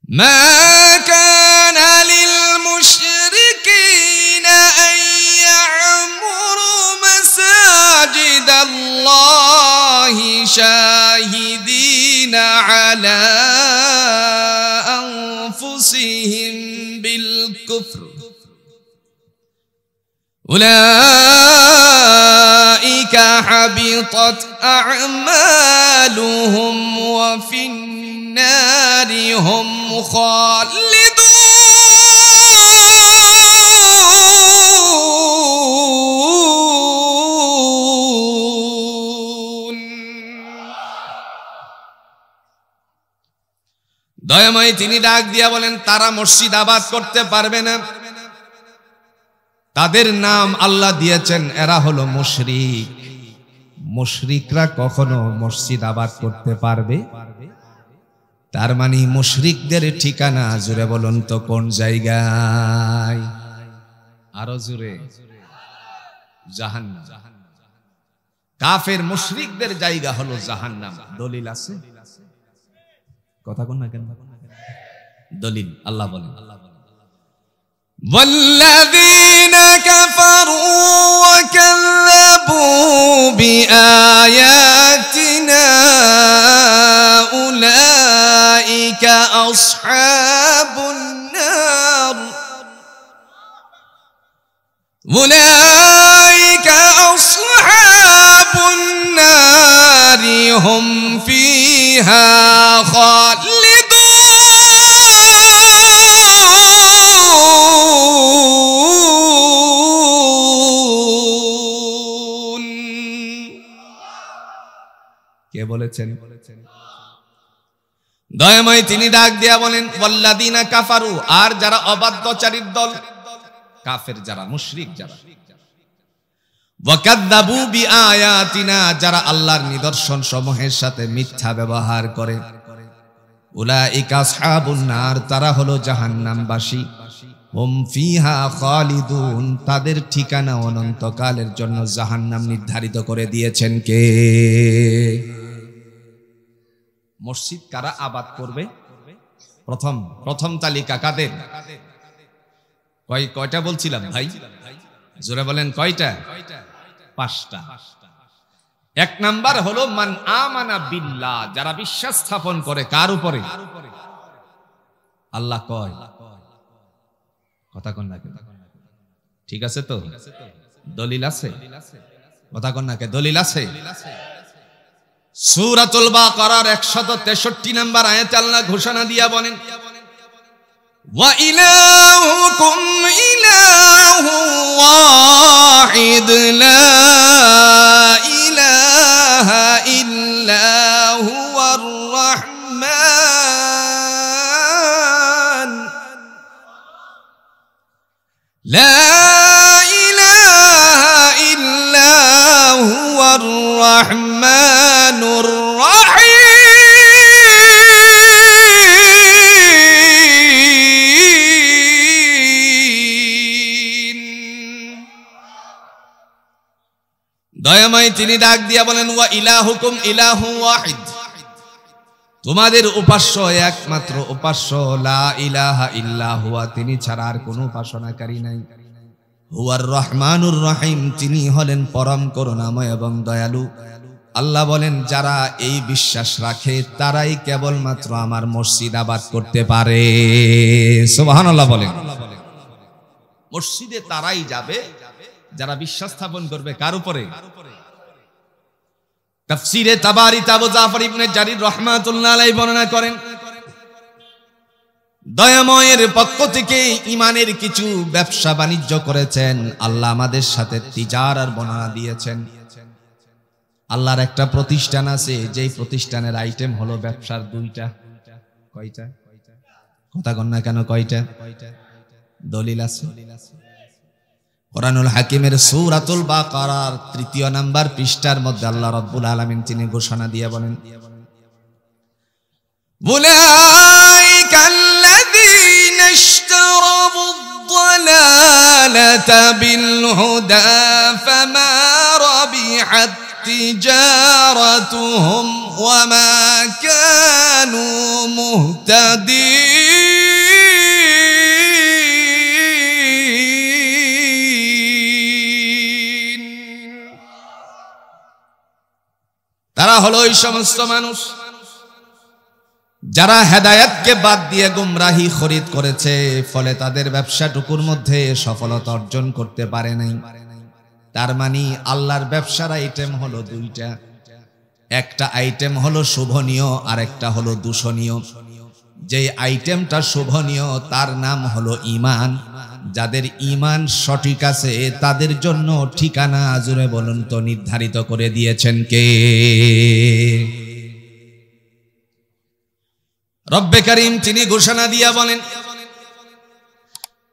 ما كان للمشركين أن يعمروا مساجد الله شاهدين على أنفسهم بالكفر أولئك حبطت أعمالهم وفي النار هم خالدون দয়াময় তিনি ডাক দিয়া বলেন তারা মসজিদ আবাদ করতে পারবে না। তাদের নাম আল্লাহ দিয়েছেন এরা হলো মুশরিক। মুশরিকরা কখনো মসজিদ আবাদ করতে পারবে? তার মানে মুশরিকদের ঠিকানা জুড়ে বলুন তো কোন জায়গায়? আরো জুড়ে, জাহান্নাম। কাফের মুশরিকদের জায়গা হলো জাহান্নাম। দলিল আছে? কথা কোন না কেন? দলিল আল্লাহ বলেন والذين كفروا وكذبوا بآياتنا أولئك أصحاب النار أولئك أصحاب النار هم فيها خالدون কে বলেছেন? দয়াময় তিনি ডাক দিয়া বলেন ওয়াল্লাযিনা কাফারু, আর যারা অবাধ্যচারীর দল, কাফের যারা, মুশরিক যারা, ওয়াকাযযাবু বিআয়াতিনা, যারা আল্লাহর নিদর্শন সমূহের সাথে মিথ্যা ব্যবহার করে, উলাইকা আসহাবুন নার, তারা হলো জাহান্নামবাসী, হুম ফিহা খালিদুন, তাদের ঠিকানা অনন্তকালের জন্য জাহান্নাম নির্ধারিত করে দিয়েছেন কে? মসজিদ কারা আবাদ করবে? প্রথম তালিকা কাদের? কয়টা বলছিলাম ভাই? জোরে বলেন কয়টা? 5টা। 1 নাম্বার হলো মান আমানা বিল্লাহ, যারা বিশ্বাস স্থাপন করে কার উপরে? আল্লাহ কয়, কথা কন না কেন? ঠিক আছে তো? দলিল আছে? কথা কন না কে? দলিল আছে? সূরাতুল বাকারার 163 নম্বর আয়াতে আল্লাহ ঘোষণা দিয়া বলেন ওয়া ইলাহুকুম ইলাহু ওয়াহিদ লা ইলাহা ইল্লা হুয়ার রাহমান লা ইলাহা ইল্লা হুয়ার রাহমানুর রাহিম। দয়াময় তিনি ডাক দিয়া বলেন ওয়া ইলাহুকুম ইলাহু ওয়াহিদ, তোমাদের উপাস্য একমাত্র উপাস্য, লা ইলাহা ইল্লা হুয়া, তিনি ছাড়া আর কোনো উপাসনাকারী নাই, হুয়ার রহমানুর রহিম, তিনি হলেন পরম করুণাময় এবং দয়ালু। আল্লাহ বলেন যারা এই বিশ্বাস রাখে তারাই কেবলমাত্র আমার মসজিদ আবাদ করতে পারে। সুবহানাল্লাহ বলেন। মসজিদে তারাই যাবে যারা বিশ্বাস স্থাপন করবে কার উপরে? তাফসীরে তাবারি আবু জাফর ইবনে জারির রাহমাতুল্লাহ আলাইহি বর্ণনা করেন দয়াময়ের পক্ষ থেকে ঈমানের কিছু ব্যবসা বাণিজ্য করেছেন আল্লাহ, আমাদের সাথে তিজারার বর্ণনা দিয়েছেন। আল্লাহর একটা প্রতিষ্ঠান আছে, যেই প্রতিষ্ঠানের আইটেম হলো ব্যবসার 2টা। কয়টা? কথা কন না কেন? কয়টা? দলিল আছে? কোরআনুল হাকিমের সূরাতুল বাকারার 3 নম্বর পৃষ্ঠার মধ্যে আল্লাহ রাব্বুল আলামিন তিনি ঘোষণা দিয়ে বলেন উলাইকাল্লাযীনা ইশতারাবুদ-দালালাতা বিল-হুদা ফামা রাবিহাত তিজারাতুহুম ওয়া মা কানু মুহতাদিন। তারা হলো ওই সমস্ত মানুষ যারা হেদায়েতকে বাদ দিয়ে গুমরাহি খরিদ করেছে, ফলে তাদের ব্যবসাটুকুর মধ্যে সফলতা অর্জন করতে পারে নাই। তার মানে আল্লাহর ব্যবসার আইটেম হলো দুইটা, একটা আইটেম হলো শুভনীয় আর একটা হলো দূষণীয়। যে আইটেমটা শুভনীয় তার নাম হলো ঈমান। যাদের ঈমান সঠিক আছে তাদের জন্য ঠিকানা জুড়ে বলুন তো নির্ধারিত করে দিয়েছেন কে? রব্বে কারীম তিনি ঘোষণা দিয়া বলেন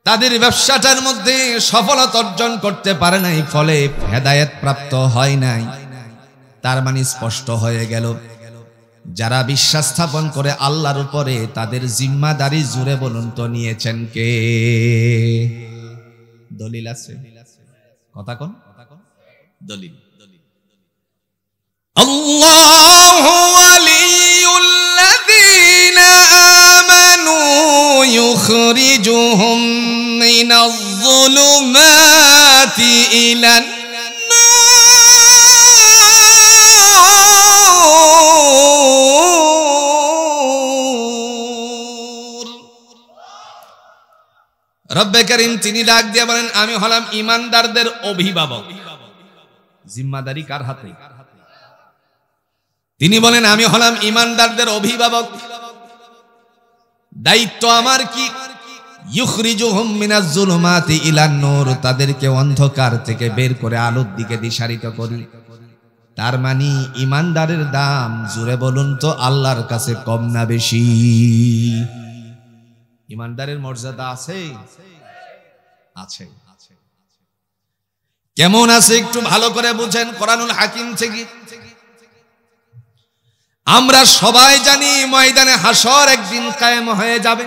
তাদের ব্যবসাটার মধ্যে সফলতা অর্জন করতে পারে নাই, ফলে হেদায়েত প্রাপ্ত হয় নাই। তার মানে স্পষ্ট হয়ে গেল যারা বিশ্বাস স্থাপন করে আল্লাহর উপরে তাদের জিম্মাদারি জুড়ে বলুন তো নিয়েছেন কে? দলিল আছে? কথা কোন দলিল? আল্লাহু ওয়ালিয়ুল্লাযীনা আমানু ইউখরিজুহুম মিনাজ-যুলুমাতি ইলান রব্বে কারীম তিনি ডাক দিয়ে বলেন আমি হলাম ঈমানদারদের অভিভাবক। জিম্মাদারি কার হাতে? তিনি বলেন আমি হলাম ঈমানদারদের অভিভাবক, দায়িত্ব আমার কি? ইউখরিজুহুম মিনাজ-যুলুমাতি ইলান নূর, তাদেরকে অন্ধকার থেকে বের করে আলোর দিকে দিশারিত করি। তার মানে ঈমানদারের দাম জুড়ে বলুন তো আল্লাহর কাছে কম না বেশি? ঈমানদারের মর্যাদা আছে? আছে। কেমন আছে একটু ভালো করে বুঝেন কোরআনুল হাকিম থেকে। আমরা সবাই জানি ময়দানে হাসর একদিন কায়েম হয়ে যাবে।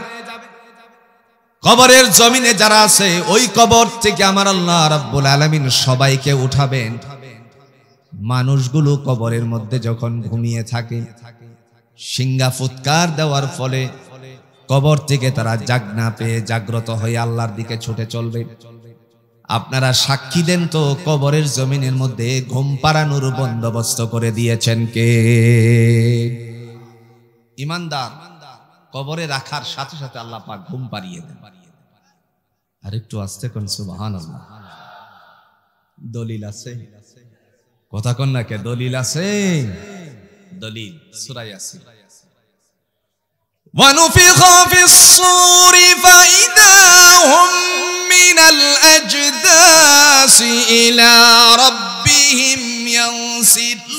কবরের জমিনে যারা আছে ওই কবর থেকে আমার আল্লাহ রাব্বুল আলামিন সবাইকে উঠাবেন। মানুষগুলো কবরের মধ্যে যখন ঘুমিয়ে থাকে, সিংহা ফুৎকার দেওয়ার ফলে কবর থেকে তারা জাগনা পেয়ে জাগ্রত হয়ে আল্লাহর দিকে ছুটে চলবে। আপনারা সাক্ষী দেন তো কবরের জমিনের মধ্যে ঘুম পাড়ানোর বন্দোবস্ত করে দিয়েছেন কে? ঈমানদার কবরে রাখার সাথে সাথে আল্লাহ পাক ঘুম পাড়িয়ে দেন। আরেকটু আস্তে কোন সুবহানাল্লাহ। দলিল আছে? কথা কোন না কে? দলিল আছে? দলিল সূরা ইয়াসিন। وَنُفِخَ فِي الصُّورِ فَإِذَا هُمْ مِنَ الْأَجْدَاثِ إِلَى رَبِّهِمْ يَنْسِلُونَ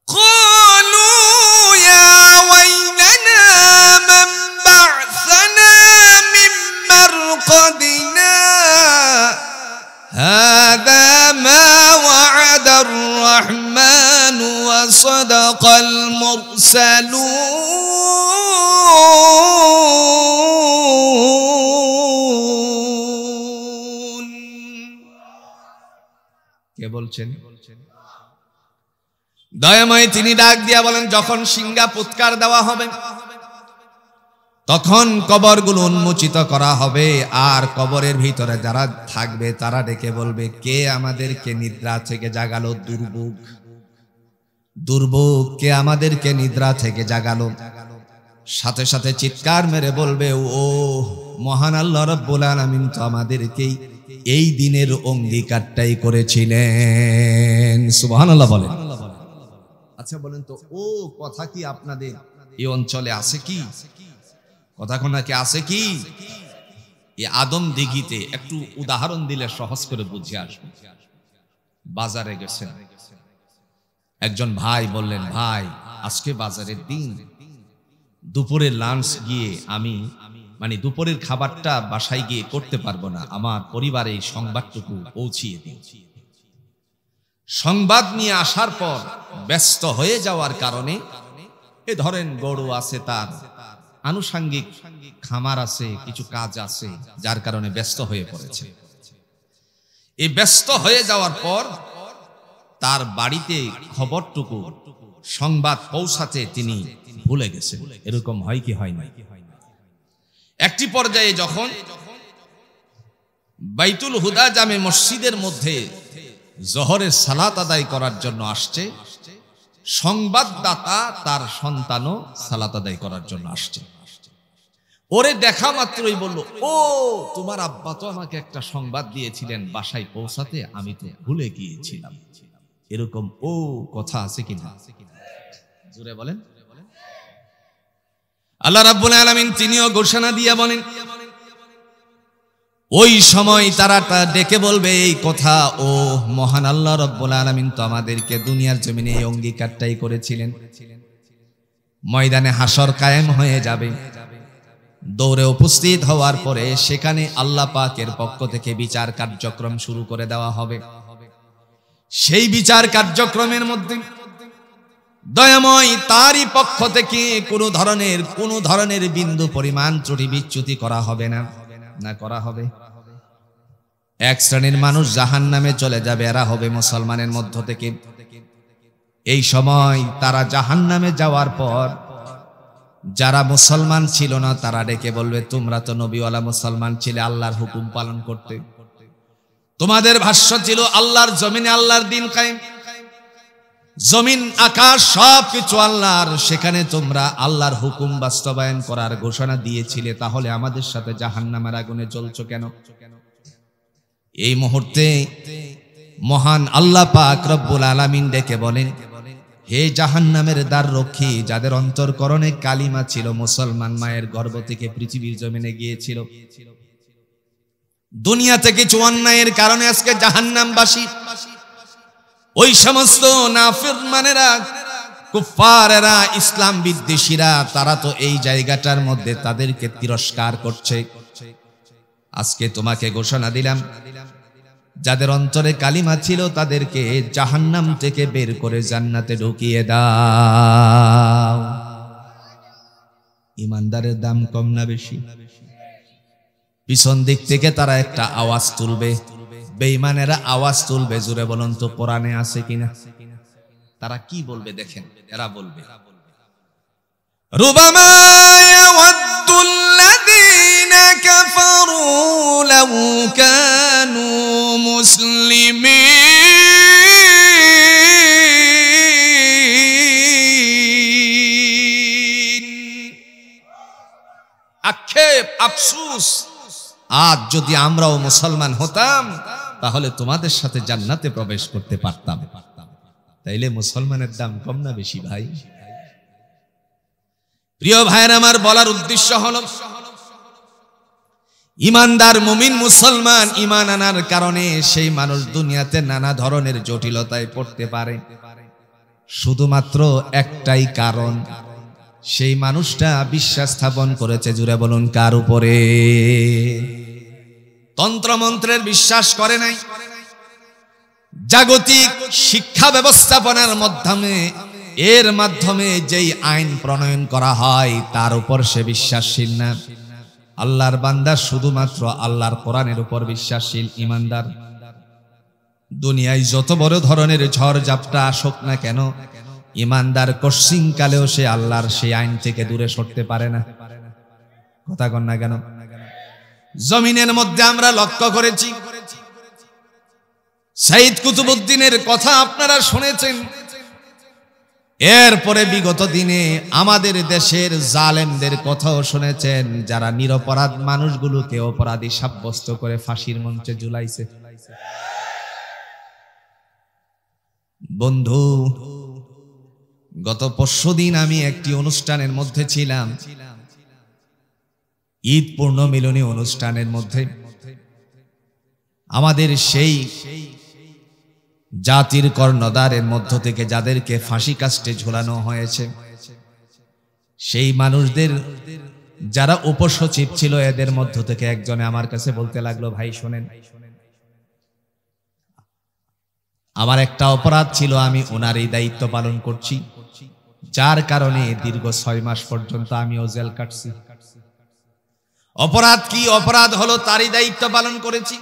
قَالُوا يَا وَيْلَنَا مَنْ بَعَثَنَا مِنْ مَرْقَدِنَا هذا ما وعد الرحمن وصدق المرسلون কে বলছেন? দয়াময় তিনি ডাক দিয়া বলেন যখন সিংহা ফুৎকার দেওয়া হবে তখন কবরগুলো উন্মোচিত করা হবে, আর কবরের ভিতরে যারা থাকবে তারা ডেকে বলবে কে আমাদেরকে নিদ্রা থেকে জাগালো? দুর্ভোগ, দুর্ভোগ কে আমাদেরকে নিদ্রা থেকে জাগালো? সাথে সাথে চিৎকার মেরে বলবে ও মহান আল্লাহ রাব্বুল আলামিন তো আমাদেরকে এই দিনের অঙ্গীকারটাই করেছিলেন। সুবহানাল্লাহ বলেন। আচ্ছা বলেন তো ও কথা কি আপনাদের এই অঞ্চলে আছে কি? কথা কোনা কি আছে কি? এই আদম দিঘিতে একটু উদাহরণ দিলে সহজ করে বুঝে আসবে। বাজারে গেছেন, একজন ভাই বললেন ভাই আজকে বাজারের দিন, দুপুরের লাঞ্চ গিয়ে আমি দুপুরের খাবারটা বাসায় গিয়ে করতে পারবো না, আমার পরিবারে এই সংবাদটুকু পৌঁছিয়ে দিন। সংবাদ নিয়ে আসার পর ব্যস্ত হয়ে যাওয়ার কারণে এ ধরেন গরু আছে, তার আনুষঙ্গিক খামার আছে, কিছু কাজ আছে, যার কারণে ব্যস্ত হয়ে পড়েছে। এই ব্যস্ত হয়ে যাওয়ার পর তার বাড়িতে খবরটুকু সংবাদ পৌঁছাতে তিনি ভুলে গেছেন। এরকম হয় কি হয় না? একটি পর্যায়ে যখন বাইতুল হুদা জামে মসজিদের মধ্যে জোহরের সালাত আদায় করার জন্য আসছে, সংবাদদাতা তার সন্তানও সালাত আদায় করার জন্য আসছে। ওরে দেখা মাত্রই বলল, ও তোমার আব্বা তো আমাকে একটা সংবাদ দিয়েছিলেন বাসায় পৌঁছাতে, আমি তো ভুলে গিয়েছিলাম। এরকম ও কথা আছে কিনা? জোরে বলেন। আল্লাহ রাব্বুল আলামিন তিনিও ঘোষণা দিয়ে বলেন, ওই সময় তারা ডেকে বলবে এই কথা, ও মহান আল্লাহ রাব্বুল আলামিন তো আমাদেরকে দুনিয়ার জমিনে এই অঙ্গীকারটাই করেছিলেন। ময়দানে হাসর কায়েম হয়ে যাবে, দৌড়ে উপস্থিত হওয়ার পরে সেখানে আল্লাহ পাকের পক্ষ থেকে বিচার কার্যক্রম শুরু করে দেওয়া হবে। সেই বিচার কার্যক্রমের মধ্যে দয়াময় তারই পক্ষ থেকে কোনো ধরনের বিন্দু পরিমাণ ত্রুটি বিচ্যুতি করা হবে না, না করা হবে। এক শ্রেণীর মানুষ জাহান্নামে চলে যাবে, এরা হবে মুসলমানের মধ্য থেকে। এই সময় তারা জাহান্নামে যাওয়ার পর যারা মুসলমান ছিল না তারা ডেকে বলবে, তোমরা তো নবীওয়ালা মুসলমান ছিলে, আল্লাহর হুকুম পালন করতে, তোমাদের ভাষ্য ছিল আল্লাহর জমিনে আল্লাহর দিন কায়েম, জমিন আকাশ সবকিছু আল্লাহর, সেখানে তোমরা আল্লাহর হুকুম বাস্তবায়ন করার ঘোষণা দিয়েছিলে, তাহলে আমাদের সাথে জাহান্নামের আগুনে জ্বলছো কেন? এই মুহূর্তে মহান আল্লাহ পাক রব্বুল আলামিন ডেকে বলেন, হে জাহান্নামের দ্বার রক্ষী, যাদের অন্তরকরণে কালিমা ছিল, মুসলমান মায়ের গর্ভ থেকে পৃথিবীর জমিনে গিয়েছিল, দুনিয়াতে কিছু অন্যায়ের কারণে আজকে জাহান্নামবাসী, ওই সমস্ত নাফরমানেরা, কুফফারেরা, ইসলাম বিদ্বেষীরা, তারা তো এই জায়গাটার মধ্যে তাদেরকে তিরস্কার করছে। আজকে তোমাকে ঘোষণা দিলাম, যাদের অন্তরে কালিমা ছিল তাদেরকে জাহান্নাম থেকে বের করে জান্নাতে ঢুকিয়ে দাও। ইমানদারের দাম কম না বেশি? পিছন দিক থেকে তারা একটা আওয়াজ তুলবে, বেঈমানেরা আওয়াজ তুলবে, জোরে বলুন তো কোরআনে আছে কিনা? তারা কি বলবে দেখেন, এরা বলবে, রুবামা ইয়াওয়াদ্দুল্লাযীনা কাফারু লাউ কানু মুসলিমিন। আক্ষেপ, আফসোস, আজ যদি আমরাও মুসলমান হতাম তাহলে তোমাদের সাথে জান্নাতে প্রবেশ করতে পারতাম। তাইলে মুসলমানের দাম কম না বেশি ভাই? প্রিয় ভাইয়ের আমার, বলার উদ্দেশ্য হলো ইমানদার মুমিন মুসলমান ঈমান আনার কারণে সেই মানুষ দুনিয়াতে নানা ধরনের জটিলতায় পড়তে পারে, শুধুমাত্র একটাই কারণ, সেই মানুষটা বিশ্বাস স্থাপন করেছে, জুড়ে বলুন কার উপরে? তন্ত্রমন্ত্রের বিশ্বাস করে নাই, জাগতিক শিক্ষা ব্যবস্থাপনার মাধ্যমে যেই আইন প্রণয়ন করা হয় তার উপর সে বিশ্বাসশীল না। আল্লাহর বান্দা শুধুমাত্র আল্লাহর কোরআনের উপর বিশ্বাসশীল ইমানদার। দুনিয়ায় যত বড় ধরনের ঝড় ঝাপটা আসুক না কেন, ইমানদার কশিন কালেও সে আল্লাহর সেই আইন থেকে দূরে সরতে পারে না। কথা কন না কেন? জমিনের মধ্যে আমরা লক্ষ্য করেছি, সাইদ কুতুবউদ্দিনের কথা আপনারা শুনেছেন, এরপরে বিগত দিনে আমাদের দেশের জালেমদের কথাও শুনেছেন, যারা নিরপরাধ মানুষগুলোকে অপরাধী সাব্যস্ত করে ফাঁসির মঞ্চে ঝুলাইছে। বন্ধু, গত পরশুদিন আমি একটি অনুষ্ঠানের মধ্যে ছিলাম, ঈদ পূর্ণ মিলনী অনুষ্ঠানের মধ্যে। আমাদের সেই জাতির কর্ণধারের মধ্য থেকে যাদেরকে ফাঁসি কাস্টে ঝোলানো হয়েছে, সেই মানুষদের যারা উপসচিব ছিল, এদের মধ্য থেকে একজনে আমার কাছে বলতে লাগলো, ভাই শোনেন, আমার একটা অপরাধ ছিল, আমি ওনারই দায়িত্ব পালন করছি, যার কারণে দীর্ঘ 6 মাস পর্যন্ত আমিও জেল কাটছি। অপরাধ কি? অপরাধ হলো তারই দায়িত্ব পালন করেছি।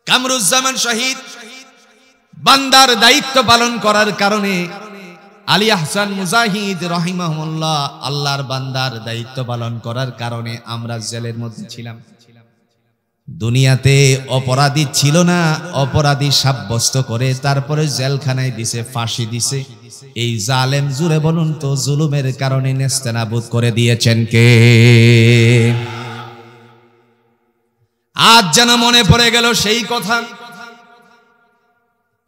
কামরুজ্জামান শহীদ বান্দার দায়িত্ব পালন করার কারণে, আলী আহসান মুজাহিদ রহিমাহুল্লাহ আল্লাহর বান্দার দায়িত্ব পালন করার কারণে আমরা জেলের মধ্যে ছিলাম। দুনিয়াতে অপরাধী ছিল না, অপরাধী সাব্যস্ত করে তারপরে জেলখানায় দিছে, ফাঁসি দিছে। এই জালেম জুড়ে বলুন তো জুলুমের কারণে নেস্তানাবুদ করে দিয়েছেন কে? আজ যেন মনে পড়ে গেল সেই কথা।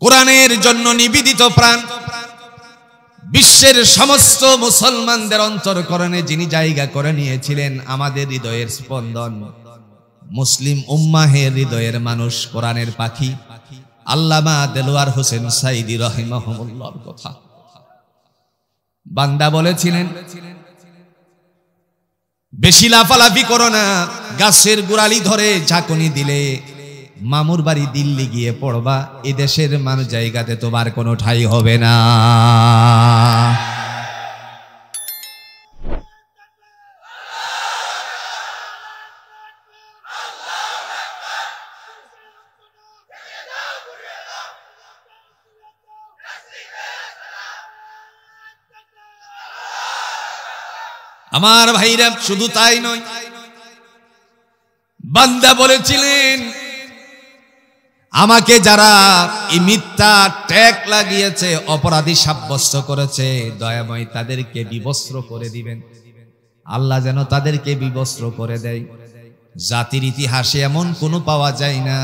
কোরআনের জন্য নিবেদিত প্রাণ, বিশ্বের সমস্ত মুসলমানদের অন্তরকরণে যিনি জায়গা করে নিয়েছিলেন, আমাদের হৃদয়ের স্পন্দন, মুসলিম উম্মাহের হৃদয়ের মানুষ, কোরআনের পাখি আল্লামা দেলোয়ার হোসেন সাইদি রাহিমাহুল্লাহর কথা। বান্দা বলেছিলেন, বেশি লাফালাফি করো না, গাছের গোড়ালি ধরে ঝাঁকুনি দিলে মামুর বাড়ি দিল্লি গিয়ে পড়বা, এ দেশের মানুষ জায়গাতে তোমার কোনো ঠাঁই হবে না। আমার ভাইরা, শুধু তাই নয়, বান্দা বলেছিলেন, আমাকে যারা এই মিথ্যা ট্যাগ লাগিয়েছে, অপরাধী সাব্যস্ত করেছে, দয়াময় তাদেরকে বিবস্ত্র করে দিবেন। আল্লাহ যেন তাদেরকে বিবস্ত্র করে দেয়। জাতির ইতিহাসে এমন কোনো পাওয়া যায় না,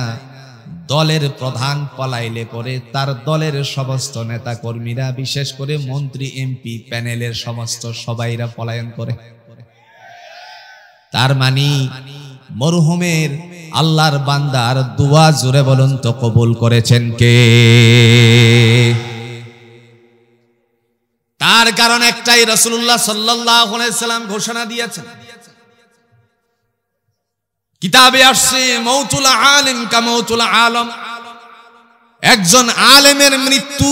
দলের প্রধান পলাইলে পরে তার দলের সমস্ত নেতা কর্মীরা, বিশেষ করে মন্ত্রী এমপি প্যানেলের সমস্ত সবাইরা পলায়ন করে। তার মানে মরহুমের আল্লাহর বান্দার দোয়া জোরে বলুন তো কবুল করেছেন কে? তার কারণ একটাই, রাসূলুল্লাহ সাল্লাল্লাহু আলাইহি সাল্লাম ঘোষণা দিয়েছেন, কিতাবে আসছে, মৌতুল আলিম কা মৌতুল আলম। একজন আলেমের মৃত্যু,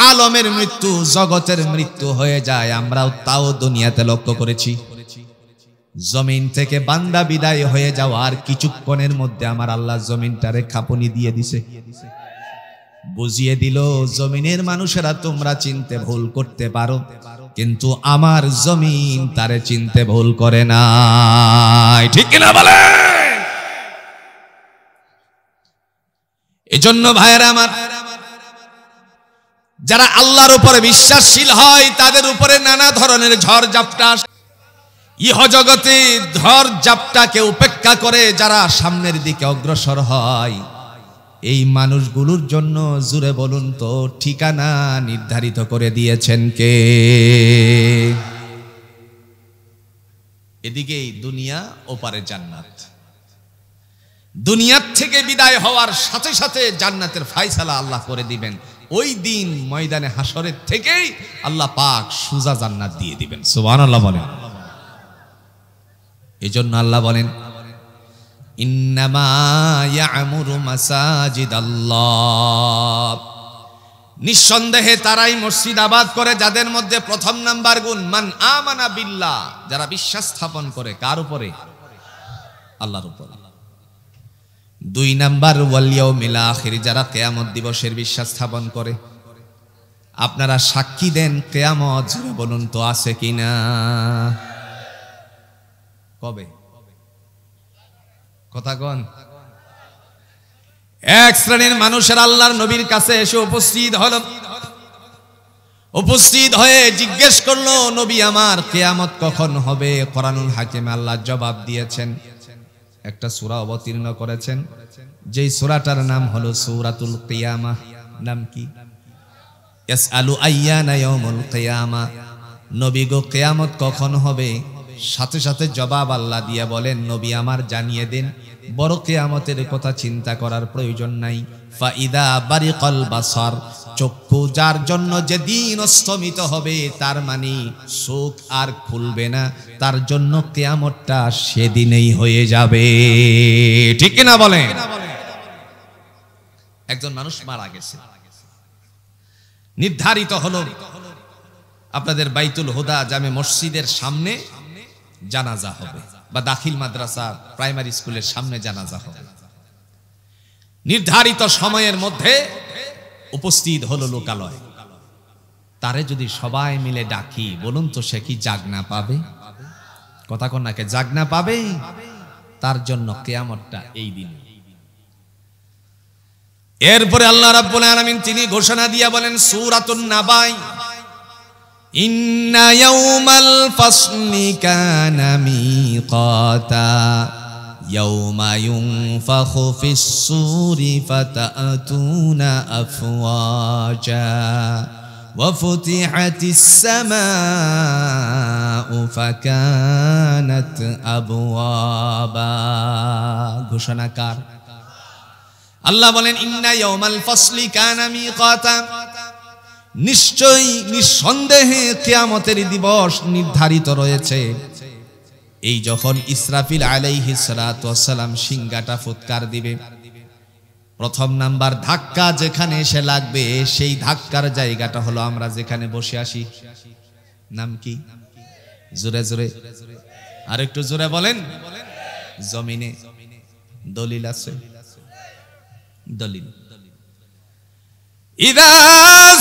আলমের মৃত্যু, জগতের মৃত্যু হয়ে যায়। আমরাও তাও দুনিয়াতে লক্ষ্য করেছি। জমিন থেকে বান্দা বিদায় হয়ে যাওয়ার কিছুক্ষণের মধ্যে আমার আল্লাহ জমিনটারে খাপনি দিয়ে দিছে, বুঝিয়ে দিল, জমিনের মানুষেরা তোমরা চিনতে ভুল করতে পারো, কিন্তু আমার জমিন তারে চিনতে ভুল করে না। ঠিক কিনা বলে? এজন্য ভাইয়েরা আমার, যারা আল্লাহর উপরে বিশ্বাসশীল হয় তাদের উপরে নানা ধরনের ঝড় ঝাপটা, ইহ জগতে ঝড় ঝাপটাকে উপেক্ষা করে যারা সামনের দিকে অগ্রসর হয়, এই মানুষগুলোর জন্য জুড়ে বলুন তো ঠিকানা নির্ধারিত করে দিয়েছেন কে? এদিকেই দুনিয়া, ওপারে জান্নাত। দুনিয়ার থেকে বিদায় হওয়ার সাথে সাথে জান্নাতের ফায়সালা আল্লাহ করে দিবেন। ওই দিন ময়দানে হাসরের থেকেই আল্লাহ পাক সুজা জান্নাত দিয়ে দিবেন। সুবহানাল্লাহ বলেন। এজন্য আল্লাহ বলেন, ইন্নামা ইয়ামুরু মাসাজিদাল্লাহ, নিঃসন্দেহে তারাই মসজিদ আবাদ করে যাদের মধ্যে প্রথম নাম্বার গুণ মান আমানা বিল্লাহ, যারা বিশ্বাস স্থাপন করে কার উপরে? আল্লাহর উপরে। দুই নাম্বার ওয়াল ইয়াউমিল আখির, যারা কিয়ামত দিবসের বিশ্বাস স্থাপন করে। আপনারা সাক্ষী দেন কিয়ামত, বলুন তো আছে কিনা? কবে? কথা কোন? এক শ্রেণীর মানুষের আল্লাহর নবীর কাছে এসে উপস্থিত হয়ে জিজ্ঞেস করলো, নবী আমার কিয়ামত কখন হবে? কোরআনুল হাকিমে আল্লাহ জবাব দিয়েছেন, একটা সূরা অবতীর্ণ করেছেন, যেই সূরাটার নাম হলো সূরাতুল কিয়ামাহ। নাম কি? ইয়াসআলু আইয়ানা ইয়াউমুল কিয়ামাহ। নবী গো, কিয়ামত কখন হবে? সাথে সাথে জবাব আল্লাহ দিয়া বলেন, নবী আমার জানিয়ে দেন, বড় কিয়ামতের কথা চিন্তা করার প্রয়োজন নাই। ফাইদা বারিকাল বাসার, চক্ষু যার জন্য যেদিন অস্তমিত হবে, তার মানে চোখ আর খুলবে না, তার জন্য কিয়ামতটা সেদিনেই হয়ে যাবে। ঠিক কিনা বলেন? একজন মানুষ মারা গেছে, নির্ধারিত হলো আপনাদের বাইতুল হুদা জামে মসজিদের সামনে জানাজা হবে, বা দাখিল মাদ্রাসা প্রাইমারি স্কুলের সামনে জানাজা হবে। নির্ধারিত সময়ের মধ্যে উপস্থিত হলো লোকালয়। তারে যদি সবাই মিলে ডাকি, বলুন তো সে কি জাগনা পাবে? কথা কন্যাকে জাগনা পাবে? তার জন্য কিয়ামতটা এই দিন। এরপরে আল্লাহ রাব্বুল আলামিন তিনি ঘোষণা দিয়া বলেন সূরাতুন নাবাই, ইন্না ইয়াউমাল ফাসলি কানা মিকাতা ইয়াউমা ইউনফাখু ফিস-সূরি ফাতা'তুনা আফওয়াজা ওয়া ফুতিহাতিস সামাউ ফাকানাত আবওয়াবা। ঘোষণাকার আল্লাহ বলেন ইন্না ইয়াউমাল ফাসলি কানা মিকাতা, নিশ্চয়ই নিঃসন্দেহে কিয়ামতের দিবস নির্ধারিত রয়েছে। এই যখন ইসরাফিল আলাইহিস সালাতু ওয়াস সালাম সিংহাটা ফুৎকার দিবে, প্রথম নাম্বার ধাক্কা যেখানে এসে লাগবে সেই ধাক্কার জায়গাটা হলো আমরা যেখানে বসে আছি। নাম কি? জোরে জোরে আর একটু জোরে বলেন। জমিনে। দলিল আছে? দলিল ইযা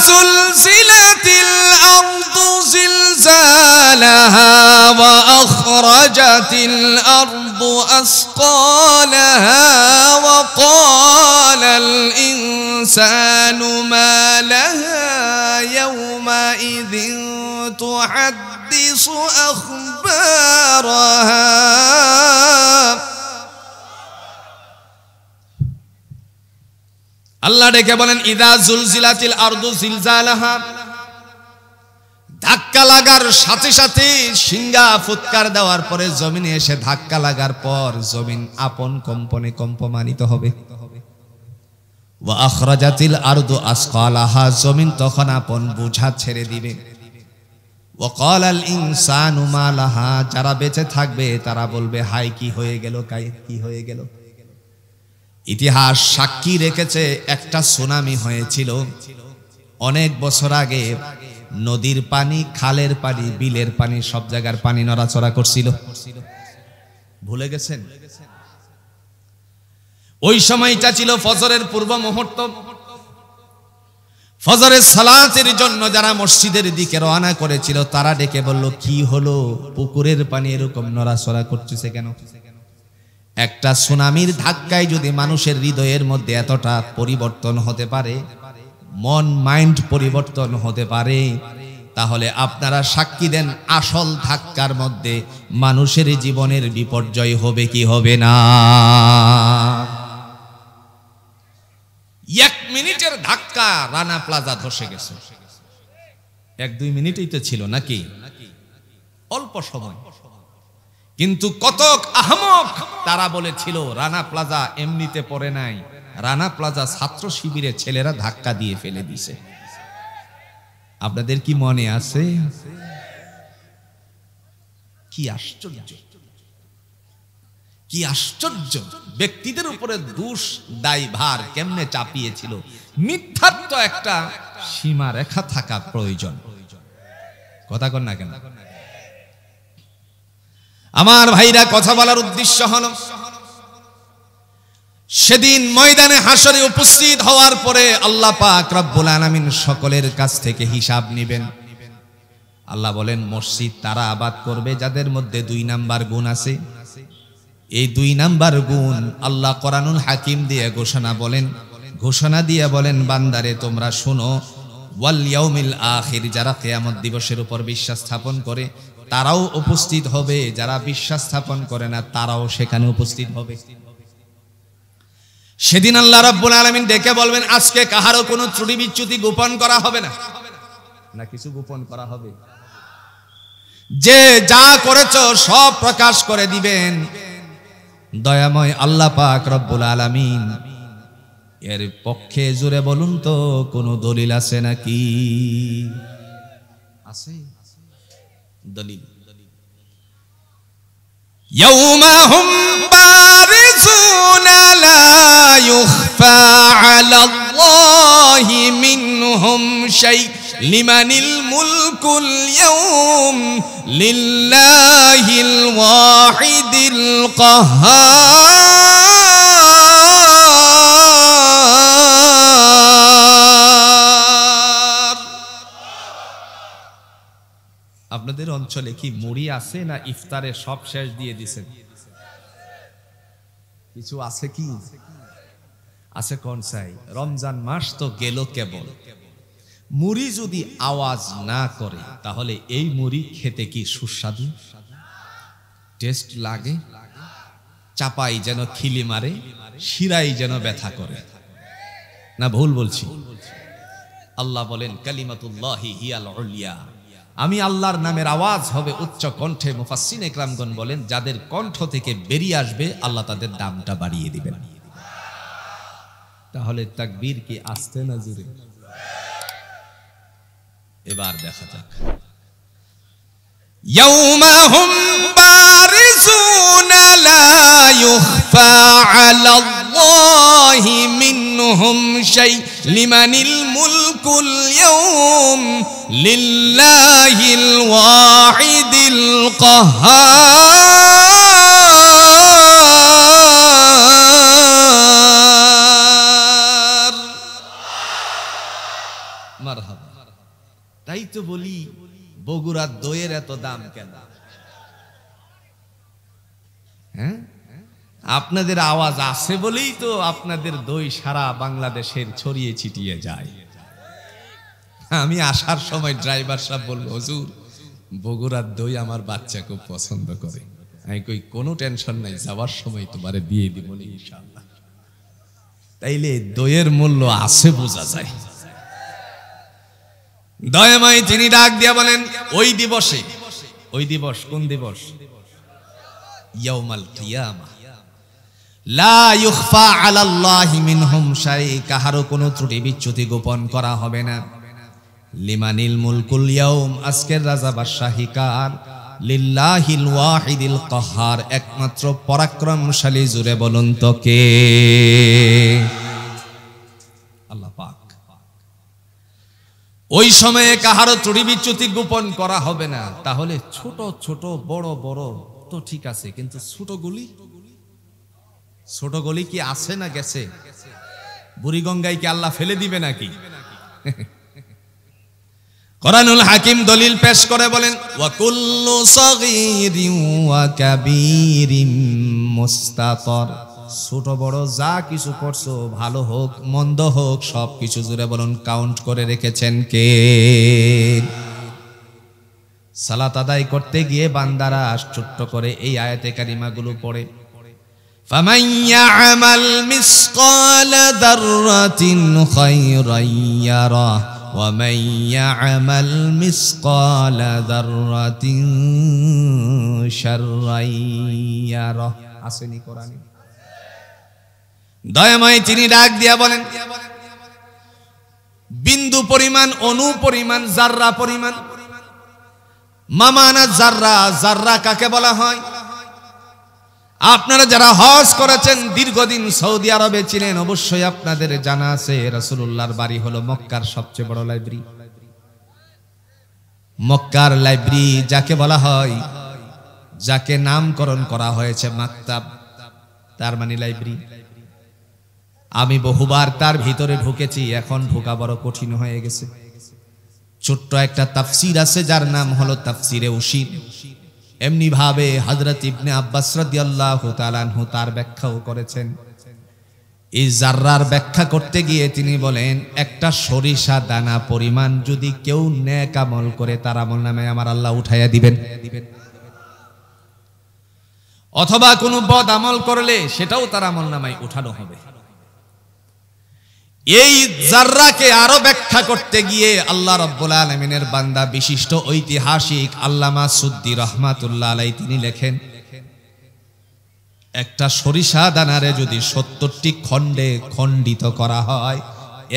যুলজিলাতিল আরদু জিলজালাহা ওয়া আখরাজাতিল আরদু আসকালাহা ওয়া ক্বালাল ইনসানু মা লাহা ইয়াওমা ইযিন তুহাদ্দিসু আখবারাহা। আল্লাহ ডেকে বলেন ইযা যুলজিলাতিল আরদু জিলজালাহা, ধাক্কা লাগার সাথে সাথে সিংহা ফুৎকার দেওয়ার পরে জমিনে এসে ধাক্কা লাগার পর জমিন আপন কম্পনে কম্পমানিত হবে। ওয়া আখরাজাতিল আরদু আসকালাহা, জমিন তখন আপন বোঝা ছেড়ে দিবে। ওয়া ক্বালাল ইনসানু মা লাহা, যারা বেঁচে থাকবে তারা বলবে হায় কি হয়ে গেল, কি হয়ে গেল। ইতিহাস সাক্ষী রেখেছে একটা সুনামি হয়েছিল অনেক বছর আগে। নদীর পানি, খালের পানি, বিলের পানি, সব জায়গার পানি নড়াচড়া করছিল। ভুলে গেছেন? ওই সময়টা ছিল ফজরের পূর্ব মুহূর্ত। ফজরের সালাতের জন্য যারা মসজিদের দিকে রওনা করেছিল তারা ডেকে বলল কি হলো, পুকুরের পানি এরকম নড়াচড়া করতেছে কেন? একটা সুনামির ধাক্কায় যদি মানুষের হৃদয়ের মধ্যে এতটা পরিবর্তন হতে পারে, মন মাইন্ড পরিবর্তন হতে পারে, তাহলে আপনারা সাক্ষী দেন আসল ধাক্কার মধ্যে মানুষের জীবনের বিপর্যয় হবে কি হবে না? 1 মিনিটের ধাক্কা রানা প্লাজা ধসে গেছে। 1-2 মিনিটই তো ছিল নাকি? অল্প সময়। কিন্তু কতক আহমক তারা বলেছিল রানা প্লাজা এমনিতে পড়ে নাই, রানা প্লাজা ছাত্র শিবিরের ছেলেরা ধাক্কা দিয়ে ফেলে দিছে। আপনাদের কি মনে আছে? কি আশ্চর্য, কি আশ্চর্য! ব্যক্তিদের উপরে দোষ দায়ভার কেমনে চাপিয়েছিল। মিথ্যার তো একটা সীমা রেখা থাকা প্রয়োজন। কথা কন না কেন? আমার ভাইরা, কথা বলার উদ্দেশ্য হলো সেদিন ময়দানে হাসরে উপস্থিত হওয়ার পরে আল্লাহ পাক রব্বুল আলামিন সকলের কাছ থেকে হিসাব নেবেন। আল্লাহ বলেন মসজিদ তারা আবাদ করবে যাদের মধ্যে 2 নাম্বার গুণ আছে। এই 2 নাম্বার গুণ আল্লাহ কোরআনুল হাকিম দিয়ে ঘোষণা দিয়ে বলেন বান্দারে তোমরা শোনো, ওয়াল ইয়াউমিল আখির, যারা কিয়ামত দিবসের উপর বিশ্বাস স্থাপন করে তারাও উপস্থিত হবে, যারা বিশ্বাস স্থাপন করে না তারাও সেখানে উপস্থিত হবে। সেদিন আল্লাহ রাব্বুল আলামিন ডেকে বলবেন আজকে কাহারও কোনো ত্রুটি বিচ্যুতি গোপন করা হবে না। না কিছু গোপন করা হবে? যে যা করেছো সব প্রকাশ করে দিবেন দয়াময় আল্লাহ পাক রব্বুল আলামিন। এর পক্ষে জোরে বলুন তো কোনো দলিল আছে নাকি? আছে দলিল। ইয়াউমা হুম বারিজুনা লা ইউখফা আলাল্লাহি মিনহুম শাই লিমানিল মুলকুল ইয়াউম লিল্লাহিল ওয়াহিদিল কাহ্হার। আপনাদের অঞ্চলে কি মুড়ি আছে না ইফতারে সব শেষ দিয়ে দিছেন? কিছু আছে কি? আছে কোন চাই? রমজান মাস তো গেল কেবল, মুড়ি যদি আওয়াজ না করে তাহলে এই মুড়ি খেতে কি সুস্বাদু টেস্ট লাগে? চাপাই যেন খিলি মারে, শিরাই যেন ব্যথা করে। না ভুল বলছি? আল্লাহ বলেন কালিমাতুল্লাহি হিয়াল উলিয়া, আমি আল্লাহর নামের আওয়াজ হবে উচ্চ কণ্ঠে। মুফাসসির ইকরামগণ বলেন যাদের কণ্ঠ থেকে বেরিয়ে আসবে আল্লাহ তাদের দামটা বাড়িয়ে দিবেন। তাহলে তাকবীর কি আস্তে না জোরে? এবার দেখা যাক। ইয়াউমা হুম বারিজুনা লা ইউখফা আলাল্লাহি মিনহুম শাই লিমানিল মুলকুল ইয়াউম লিল্লাহিল ওয়াহিদিল কাহ্হার। মারহাবা। তাই তো বলি বগুড়ার দইয়ের এত দাম কেন? হ্যাঁ, আপনাদের আওয়াজ আছে বলেই তো আপনাদের দই সারা বাংলাদেশের ছড়িয়ে ছিটিয়ে যায়। আমি আসার সময় ড্রাইভার সাহেব বলল, হুজুর বগুড়ার দই আমার বাচ্চা খুব পছন্দ করে। আমি কই কোনো টেনশন নাই, যাওয়ার সময় তোমারে দিয়ে দিব ইনশাআল্লাহ। তাইলে দইয়ের মূল্য আছে বোঝা যায়। দয়াময় তিনি ডাক দিয়া বলেন ওই দিবসে, ওই দিবস কোন দিবস? ইয়াউমাল কিয়ামা লা ইউখফা আলাল্লাহি মিনহুম শাই, কাহারও কোনো ত্রুটি বিচ্যুতি গোপন করা হবে না। লিমানিল মুলকুল ইয়াউম, আজকের রাজা বাদশাহী কার? লিল্লাহিল ওয়াহিদিল কাহ্হার, একমাত্র পরাক্রমশালী। জুড়ে বলুন তো কে? আল্লাহ পাক। ওই সময়ে কাহারও ত্রুটি বিচ্যুতি গোপন করা হবে না। তাহলে ছোট ছোট বড় বড় তো ঠিক আছে, কিন্তু ছোটগুলি, ছোটগুলি কি আছে না গেছে? বুড়িগঙ্গায় কি আল্লাহ ফেলে দিবে নাকি? কোরআনুল হাকিম দলিল পেশ করে বলেন ওয়া কুল্লু সাগীরিন ওয়া কাবীরিন মুস্তাতর, ছোট বড় যা কিছু করছো, ভালো হোক মন্দ হোক, সব কিছু জুড়ে বলুন কাউন্ট করে রেখেছেন কে? সালাত আদায় করতে গিয়ে বান্দারা ছোট্ট করে এই আয়াতে কারিমাগুলো পড়ে, ফামান ইয়ামাল মিসকাল যাররাতিন খায়রান ইয়ারা ওয়া মান ইয়ামাল মিসকাল যাররাতিন শাররান ইয়ারা। আসেনি কোরআনে? দয়াময় তিনি ডাক দিয়া বলেন বিন্দু পরিমাণ, অণু পরিমাণ, জাররা পরিমাণ, মামানা জাররা। জাররা কাকে বলা হয়? আপনারা যারা হজ করেছেন, দীর্ঘদিন সৌদি আরবে ছিলেন, অবশ্যই আপনাদের জানা আছে রাসূলুল্লাহর বাড়ি হলো মক্কার সবচেয়ে বড় লাইব্রেরি। মক্কার লাইব্রেরি যাকে বলা হয়, যাকে নামকরণ করা হয়েছে মাকতাব, তার মানে লাইব্রেরি। আমি বহুবার তার ভিতরে ঢুকেছি, এখন ঢোকা বড় কঠিন হয়ে গেছে। ছোট্ট একটা তাফসীর আছে যার নাম হলো তাফসীরে উশির। এমনি ভাবে হযরত ইবনে আব্বাস রাদিয়াল্লাহু তাআলা আনহু তার ব্যাখ্যাও করেছেন। এই জাররার ব্যাখ্যা করতে গিয়ে তিনি বলেন একটা সরিষা দানা পরিমাণ যদি কেউ নেক আমল করে, তার আমল নামে আমার আল্লাহ উঠাইয়া দিবেন। অথবা কোনো বদ আমল করলে সেটাও তার আমল নামায় উঠানো হবে। এই জাররাকে আরো ব্যাখ্যা করতে গিয়ে আল্লাহ রাব্বুল আলামিনের বান্দা বিশিষ্ট ঐতিহাসিক আল্লামা সুদ্দী রাহমাতুল্লাহ আলাইহি তিনি লেখেন, একটা সরিষা দানারে যদি ৭০টি খণ্ডে খণ্ডিত করা হয়,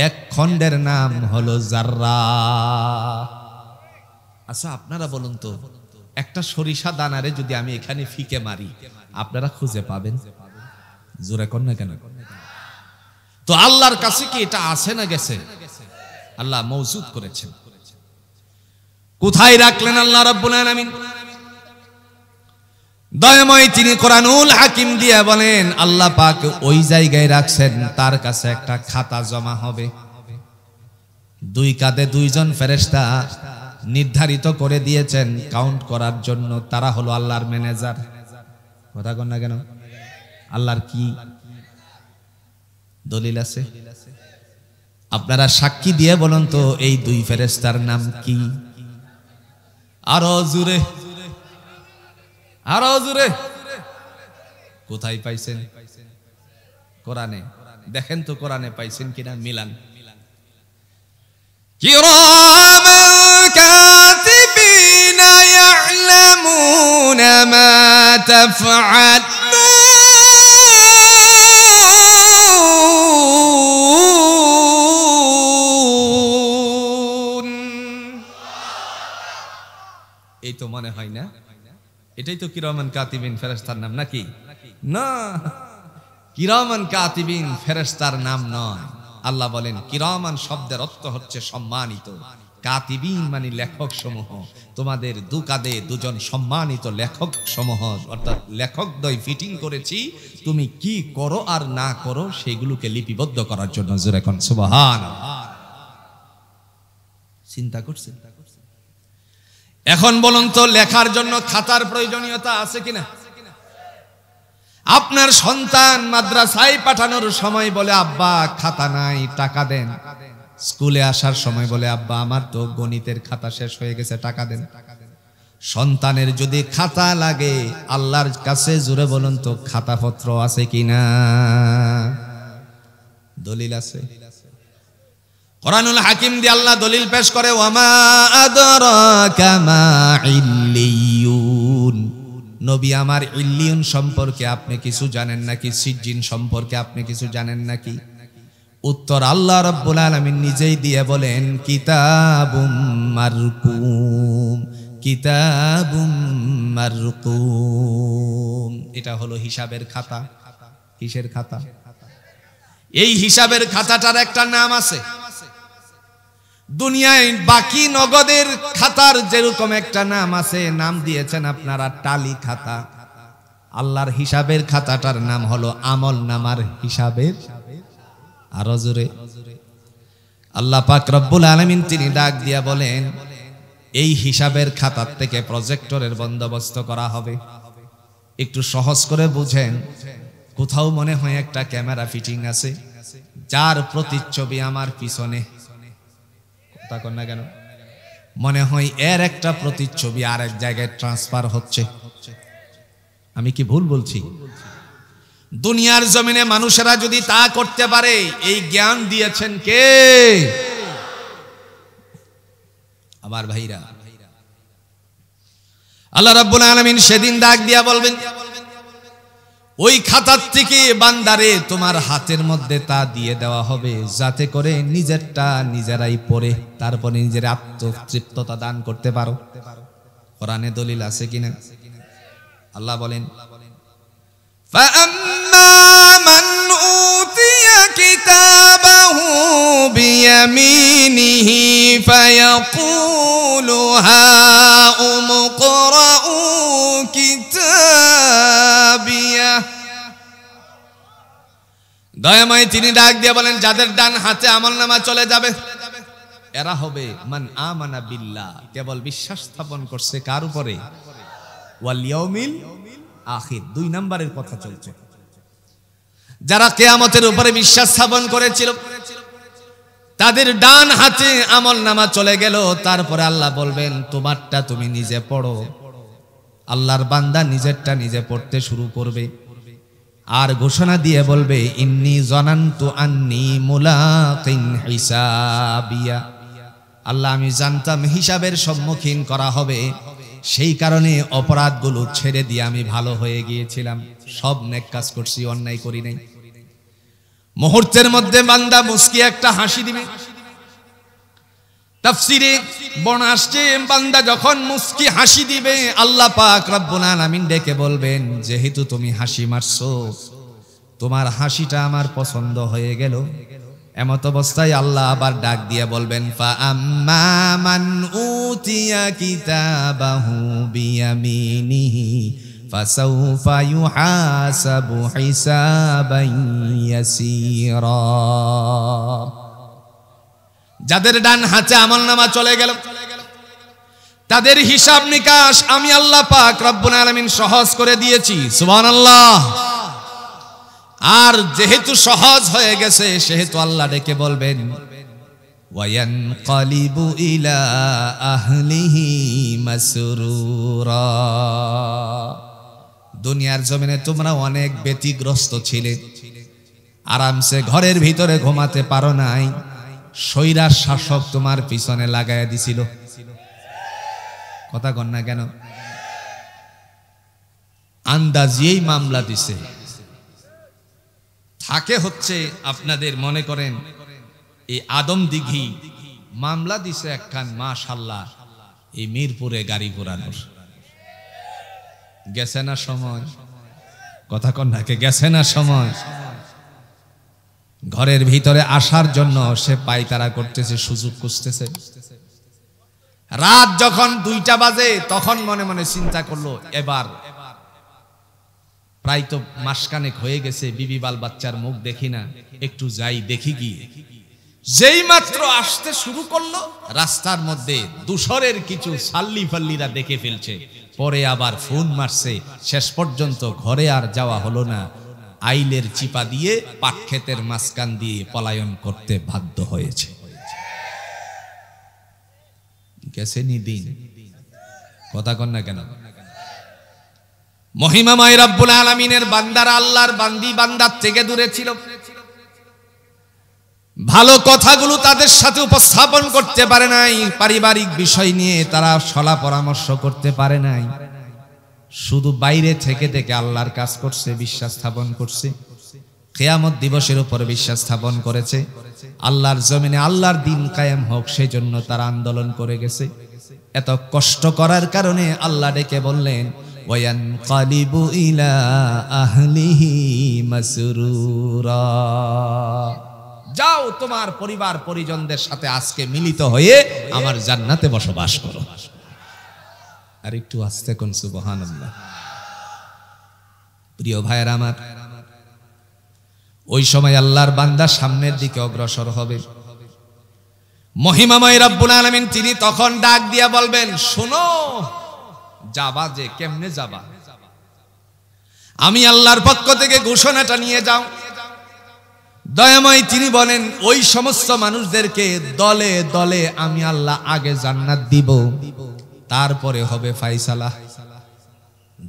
এক খণ্ডের নাম হলো জাররা। আচ্ছা আপনারা বলুন তো, একটা সরিষা দানারে যদি আমি এখানে ফিকে মারি, আপনারা খুঁজে পাবেন? জোরে কর না কেন? তো আল্লাহর কাছে কি এটা আছে না গেছে? আল্লাহ মওজুদ করেছেন। কোথায় রাখলেন আল্লাহ রাব্বুল আলামিন? দয়াময় তিনি কোরআনুল হাকিম দিয়ে বলেন আল্লাহ পাক ওই জায়গায় রাখছেন, তার কাছে একটা খাতা জমা হবে। দুই কাঁধে দুইজন ফেরেশতা নির্ধারিত করে দিয়েছেন কাউন্ট করার জন্য। তারা হলো আল্লাহর ম্যানেজার। কথা কন না কেন? আল্লাহর কি দলিল আছে? আপনারা সাক্ষী দিয়ে বলুন তো এই দুই ফেরেশতার নাম কি? আরো জোরে, আরো জোরে। কোথায় পাইছেন? কোরআনে। দেখেন তো কোরআনে পাইছেন কিনা, মিলান। কিরামান কাতিবিনা ইয়ালামুনা মা তাফআলুন। এই তো মনে হয় না, এটাই তো কিরামান কাতিবিন ফেরেশতার নাম নাকি? না, কিরামান কাতিবিন ফেরেশতার নাম নয়। আল্লাহ বলেন কিরামান শব্দের অর্থ হচ্ছে সম্মানিত, কাতিবিন মানে লেখক সমূহ। তোমাদের দুকাদে দুজন সম্মানিত লেখক সমূহ, অর্থাৎ লেখকদ্বয় ফিটিং করেছি, তুমি কি করো আর না করো সেগুলোকে লিপিবদ্ধ করার জন্য। জোরে কোন সুবহানাল্লাহ। চিন্তা করছেন? এখন বলুন তো লেখার জন্য খাতার প্রয়োজনীয়তা আছে কিনা? আপনার সন্তান মাদ্রাসায় পাঠানোর সময় বলে আব্বা খাতা নাই, টাকা দেন। স্কুলে আসার সময় বলে আব্বা আমার তো গণিতের খাতা শেষ হয়ে গেছে, টাকা দেন। সন্তানের যদি খাতা লাগে, আল্লাহর কাছে জোরে বলুন তো খাতাপত্র আছে কিনা? দলিল আছে? কুরআনুল হাকিম দিয়ে আল্লাহ দলিল পেশ করে, ওয়ামা আদরাকা মা ইল্লিয়ুন। নবী আমার, ইল্লিয়ুন সম্পর্কে আপনি কিছু জানেন নাকি? সিজ্জিন সম্পর্কে আপনি কিছু জানেন নাকি? উত্তর আল্লাহ রাব্বুল আলামিন নিজেই দিয়ে বলেন, কিতাবুম মারকুম, কিতাবুম মারকুম। এটা হলো হিসাবের খাতা। কিসের খাতা? এই হিসাবের খাতাটার একটা নাম আছে। দুনিয়ায় বাকি নগদের খাতার যেরকম একটা নাম আছে, নাম দিয়েছেন আপনারা টালি খাতা। আল্লাহর হিসাবের খাতাটার নাম হলো আমল নামার হিসাবের। আরো জোরে। আল্লাহ পাক রব্বুল আলামিন তিনি ডাক দিয়া বলেন, এই হিসাবের খাতার থেকে প্রজেক্টরের বন্দোবস্ত করা হবে। একটু সহজ করে বুঝেন, কোথাও মনে হয় একটা ক্যামেরা ফিটিং আছে, যার প্রতিচ্ছবি আমার পিছনে। কথা কন না কেন? মনে হয় এর একটা প্রতিচ্ছবি আরেক জায়গায় ট্রান্সফার হচ্ছে। আমি কি ভুল বলছি? দুনিয়ার জমিনে মানুষেরা যদি তা করতে পারে, এই জ্ঞান দিয়েছেন কে? আমার ভাইরা, আল্লাহ রাব্বুল আলামিন সেদিন ডাক দিয়া বলবেন, ওই খাতার থেকে বান্দারে তোমার হাতের মধ্যে তা দিয়ে দেওয়া হবে, যাতে করে নিজেরটা নিজেরাই পড়ে তারপরে নিজের আত্মতৃপ্ততা দান করতে পারো। কোরআনে দলিল আছে কিনা? আল্লাহ বলেন, فَأَمَّا مَنْ أُوتِيَ كِتَابَهُ بِيَمِينِهِ فَيَقُولُ هَاؤُمُ اقْرَءُوا كِتَابِيَهْ। দয়াময় তিনি ডাক দিয়ে বলেন, যাদের ডান হাতে আমলনামা চলে যাবে, এরা হবে মান আমানা বিল্লাহ, কেবল বিশ্বাস স্থাপন করছে কার উপরে? ওয়াল ইয়াউমিল আখির। 2 নম্বরের কথা চলছে। যারা কিয়ামতের উপরে বিশ্বাস স্থাপন করেছিল, তাদের ডান হাতে আমলনামা চলে গেল। তারপরে আল্লাহ বলবেন, তোমারটা তুমি নিজে পড়ো। আল্লাহর বান্দা নিজেরটা নিজে পড়তে শুরু করবে, আর ঘোষণা দিয়ে বলবে, ইন্নী জানান্তু আন্নী মুলাকিন হিসাবিয়া। আল্লাহ, আমি জানতাম হিসাবের সম্মুখীন করা হবে, সেই কারণে অপরাধগুলো ছেড়ে দিয়ে আমি ভালো হয়ে গিয়েছিলাম। সব নেক কাজ করছি, অন্যায় করি নাই। মুহূর্তের মধ্যে বান্দা মুস্কি একটা হাসি দিবে। তাফসীরে বর্ণনা আসছে, বান্দা যখন মুস্কি হাসি দিবে, আল্লাহ পাক রব্বুল আলামিন ডেকে বলবেন, যেহেতু তুমি হাসি মারছো, তোমার হাসিটা আমার পছন্দ হয়ে গেল। এমত অবস্থায় আল্লাহ আবার ডাক দিয়ে বলবেন, ফাআম্মা মান উতিয়া কিতাবাহু বিয়ামিনিহি ফাসাউফা ইউহাসাবু হিসাবান ইয়াসীরা। যাদের ডান হাতে আমলনামা চলে গেল, তাদের হিসাব নিকাশ আমি আল্লাহ পাক রব্বুল আলামিন সহজ করে দিয়েছি। সুবহানাল্লাহ। আর যেহেতু সহজ হয়ে গেছে সেহেতু আল্লাহ ডেকে বলবেন ওয়ায়ানকালিবু ইলা আহলিহি মাসরুরা। দুনিয়ার জমিনে তোমরা অনেক ব্যতিগ্রস্ত ছিলে, আরামসে ঘরের ভিতরে ঘুমাতে পারো নাই, স্বৈরার শাসক তোমার পিছনে লাগাইয়া দিছিল। কথা কন না কেন? আন্দাজিয়েই মামলা দিছে। থাকে হচ্ছে আপনাদের মনে করেন এই আদম দিঘি মামলা দিছে একখান, মাশাআল্লাহ এই মিরপুরে গাড়ি ঘোরানোর। গেছে না সময়? কথা কন না, গেছে না সময়? ঘরের ভিতরে আসার জন্য সে পায়তারা করতেছে, সুযোগ খুঁজতেছে। রাত যখন 2টা বাজে তখন মনে মনে চিন্তা করলো এবার প্রায় তো মাসখানেক হয়ে গেছে, বিবি বাল বাচ্চার মুখ দেখি না, একটু যাই দেখি গিয়ে। যেই মাত্র আসতে শুরু করলো রাস্তার মধ্যে দূষরের কিছু সাল্লি ফাল্লিরা দেখে ফেলছে, পরে আবার ফোন মারছে। শেষ পর্যন্ত ঘরে আর যাওয়া হলো না, আইলের চিপা দিয়ে পাট ক্ষেতের মাঝখান দিয়ে পলায়ন করতে বাধ্য হয়েছে। গেছে নি দিন? কথা কন না কেন? মহিমাময় রব্বুল আলামিনের বান্দারা আল্লাহর বান্দি বান্দার থেকে দূরে ছিল। ভালো কথাগুলো তাদের সাথে উপস্থাপন করতে পারে নাই, পারিবারিক বিষয় নিয়ে তারা সলা পরামর্শ করতে পারে নাই। শুধু বাইরে থেকে থেকে আল্লাহর কাজ করছে, বিশ্বাস স্থাপন করছে, কিয়ামত দিবসের উপর বিশ্বাস স্থাপন করেছে। আল্লাহর জমিনে আল্লাহর দিন কায়েম হোক সেই জন্য তারা আন্দোলন করে গেছে। এত কষ্ট করার কারণে আল্লাহ ডেকে বললেন ওয়ায়ানকালিবু ইলা আহলিহি মাসরুরা। যাও তোমার পরিবার পরিজনদের সাথে আজকে মিলিত হয়ে আমার জান্নাতে বসবাস করো। আর একটু আস্তে কোন সুবহানাল্লাহ। প্রিয় ভাইয়েরা আমার, ওই সময় আল্লাহর বান্দা সামনের দিকে অগ্রসর হবে। মহিমাময় রব্বুল আলামিন তিনি তখন ডাক দিয়া বলবেন, শোনো, যাবা যে কেমনে যাবা? আমি আল্লাহর পক্ষ থেকে ঘোষণাটা নিয়ে যাও। দয়াময় তিনি বলেন, ওই সমস্ত মানুষদেরকে দলে দলে আমি আল্লাহ আগে জান্নাত দিব, তারপরে হবে ফায়সালা।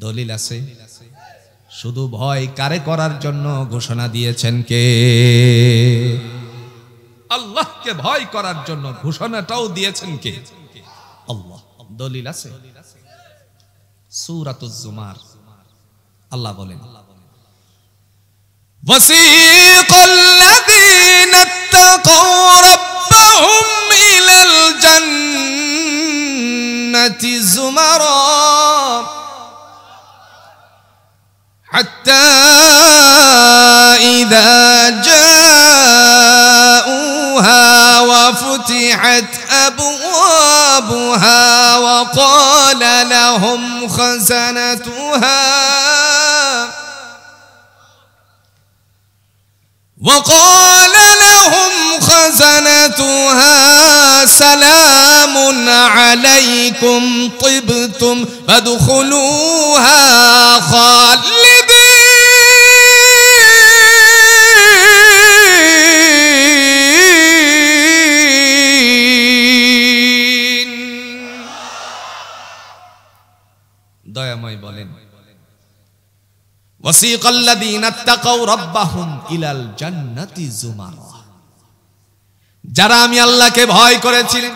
দলিল আছে? শুধু ভয় কারে করার জন্য ঘোষণা দিয়েছেন কে? আল্লাহকে ভয় করার জন্য ঘোষণাটাও দিয়েছেন কে? আল্লাহ। দলিল আছে? সূরাতুজ জুমার আল্লাহ বলেন, ওয়াসিকাল্লাযীনা ইত্তাকাউ রাব্বাহুম ইলাল জান্নাতি যুমারা হাত্তা ইযা জাউহা ওয়া ফুতিহাত আবওয়াবুহা ওয়া ক্বালা লাহুম খাযানাতুহা وقال لهم خزنتها سلام عليكم طبتم فادخلوها خالدين। দয়াময় বলেন, ওয়াসিকাল্লাযীনা ইত্তাকাউ রাব্বাহুম ইলাল জান্নাতি যুমারা। যারা আমি আল্লাহকে ভয় করেছিলেন,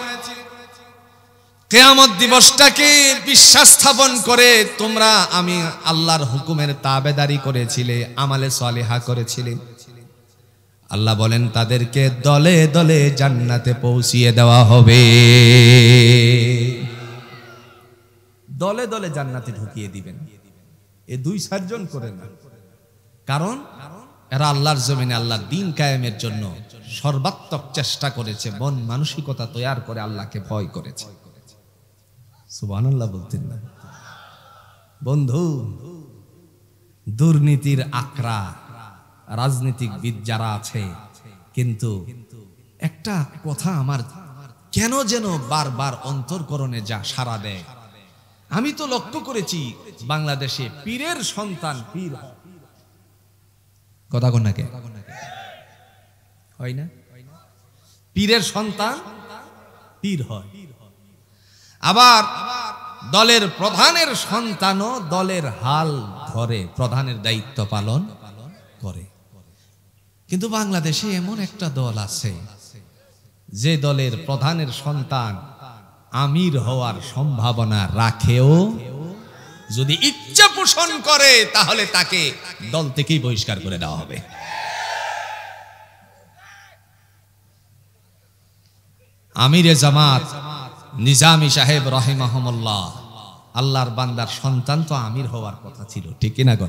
কিয়ামত দিবসটাকে বিশ্বাস স্থাপন করে তোমরা আমি আল্লাহর হুকুমের তাবেদারি করেছিলে, আমালে সালিহা করেছিলে, আল্লাহ বলেন তাদেরকে দলে দলে জান্নাতে পৌঁছিয়ে দেওয়া হবে। দলে দলে জান্নাতে ঢুকিয়ে দিবেন। এ 2-4 জন করে না, কারণ এরা আল্লাহর জমিনে আল্লাহর দ্বীন কায়েমের জন্য সর্বাত্মক চেষ্টা করেছে, মন মানসিকতা তৈয়ার করে আল্লাহকে ভয় করেছে। সুবহানাল্লাহ বলতেন না? বন্ধু, দুর্নীতির আকরা রাজনীতিকবিদ যারা আছে, কিন্তু একটা কথা আমার কেন যেন বারবার অন্তরকরণে যা সাড়া দেয়। আমি তো লক্ষ্য করেছি বাংলাদেশে পীরের সন্তান পীর, কথা কোন নাকি হয় না? পীরের সন্তান পীর হয়, আবার দলের প্রধানের সন্তানও দলের হাল ধরে, প্রধানের দায়িত্ব পালন করে। কিন্তু বাংলাদেশে এমন একটা দল আছে যে দলের প্রধানের সন্তান আমির হওয়ার সম্ভাবনা রাখেও, যদি ইচ্ছা পোষণ করে তাহলে তাকে দল থেকেই বহিষ্কার করে দেওয়া হবে। আমিরে জামাত নিজামী সাহেব রাহিমাহুল্লাহ, আল্লাহর বান্দার সন্তান তো আমির হওয়ার কথা ছিল, ঠিক কিনা গো?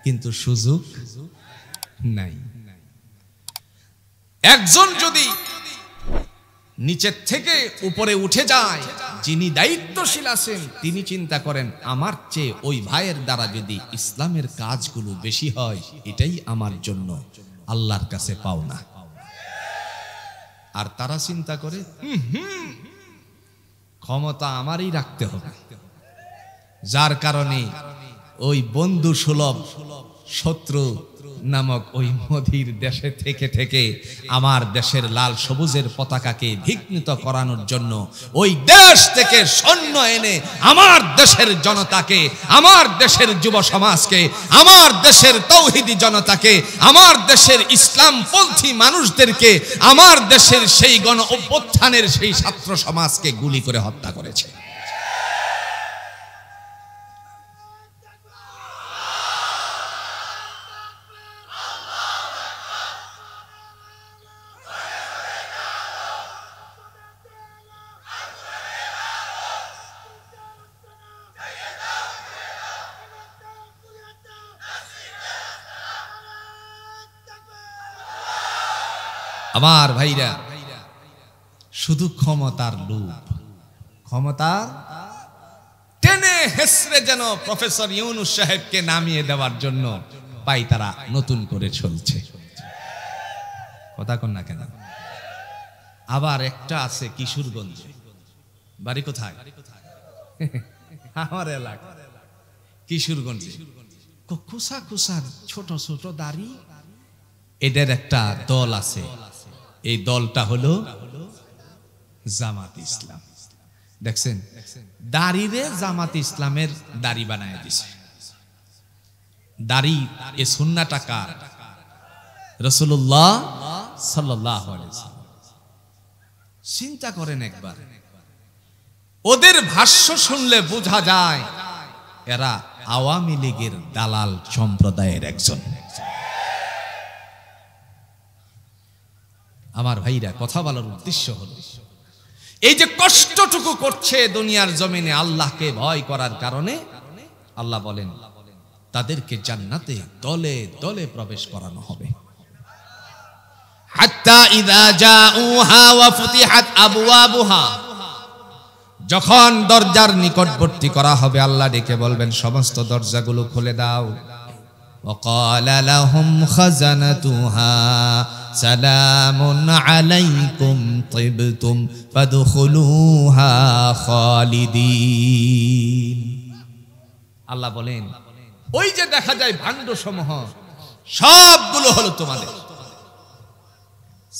কিন্তু সুযোগ নাই। একজন যদি নিচের থেকে উপরে উঠে যায়, যিনি দায়িত্বশীল আছেন তিনি চিন্তা করেন আমার চেয়ে ওই ভাইয়ের দ্বারা যদি ইসলামের কাজগুলো বেশি হয়, এটাই আমার জন্য আল্লাহর কাছে পাওনা। আর তারা চিন্তা করে ক্ষমতা আমারই রাখতে হবে, যার কারণে ওই বন্ধু সুলভ শত্রু নামক ওই মোদির দেশে থেকে থেকে আমার দেশের লাল সবুজের পতাকাকে বিঘ্নিত করানোর জন্য ওই দেশ থেকে সৈন্য এনে আমার দেশের জনতাকে, আমার দেশের যুব সমাজকে, আমার দেশের তৌহিদি জনতাকে, আমার দেশের ইসলামপন্থী মানুষদেরকে, আমার দেশের সেই গণ অভ্যুত্থানের সেই ছাত্র সমাজকে গুলি করে হত্যা করেছে। আমার ভাইরা, শুধু ক্ষমতার লোভ, ক্ষমতা টেনে হেসড়ে যেন প্রফেসর ইউনূস সাহেবকে নামিয়ে দেওয়ার জন্য পাই তারা নতুন করে চলছে। কথা কন না কেন? আবার একটা আছে কিশোরগঞ্জে, বাড়ি কোথায়? আমার এলাকা কিশোরগঞ্জে, কুসা কুসা ছোট ছোট দাড়ি, এদের একটা দল আছে। এই দলটা হলো জামাত ইসলাম। দেখছেন, দাড়িরে জামাত ইসলামের দাড়ি বানায় দিছে। দাড়ি এ সুন্নাহটা কার? রাসূলুল্লাহ সাল্লাল্লাহু আলাইহি ওয়াসাল্লাম। চিন্তা করেন একবার, ওদের ভাষ্য শুনলে বোঝা যায় এরা আওয়ামী লীগের দালাল সম্প্রদায়ের একজন। আমার ভাইরা, কথা বলার উদ্দেশ্য হলো এই যে কষ্টটুকু করছে দুনিয়ার জমিনে আল্লাহকে ভয় করার কারণে, আল্লাহ বলেন তাদেরকে জান্নাতে দলে দলে প্রবেশ করানো হবে। হাত্তা ইযা জাউহা ওয়া ফুতিহাত আবওয়াবুহা, যখন দরজার নিকটবর্তী করা হবে আল্লাহ ডেকে বলবেন সমস্ত দরজাগুলো খুলে দাও। وقال لهم خزنتها سلام عليكم طبتم فادخلوها خالدين। আল্লাহ বলেন ওই যে দেখা যায় ভাণ্ড সমূহ সবগুলো হলো তোমাদের।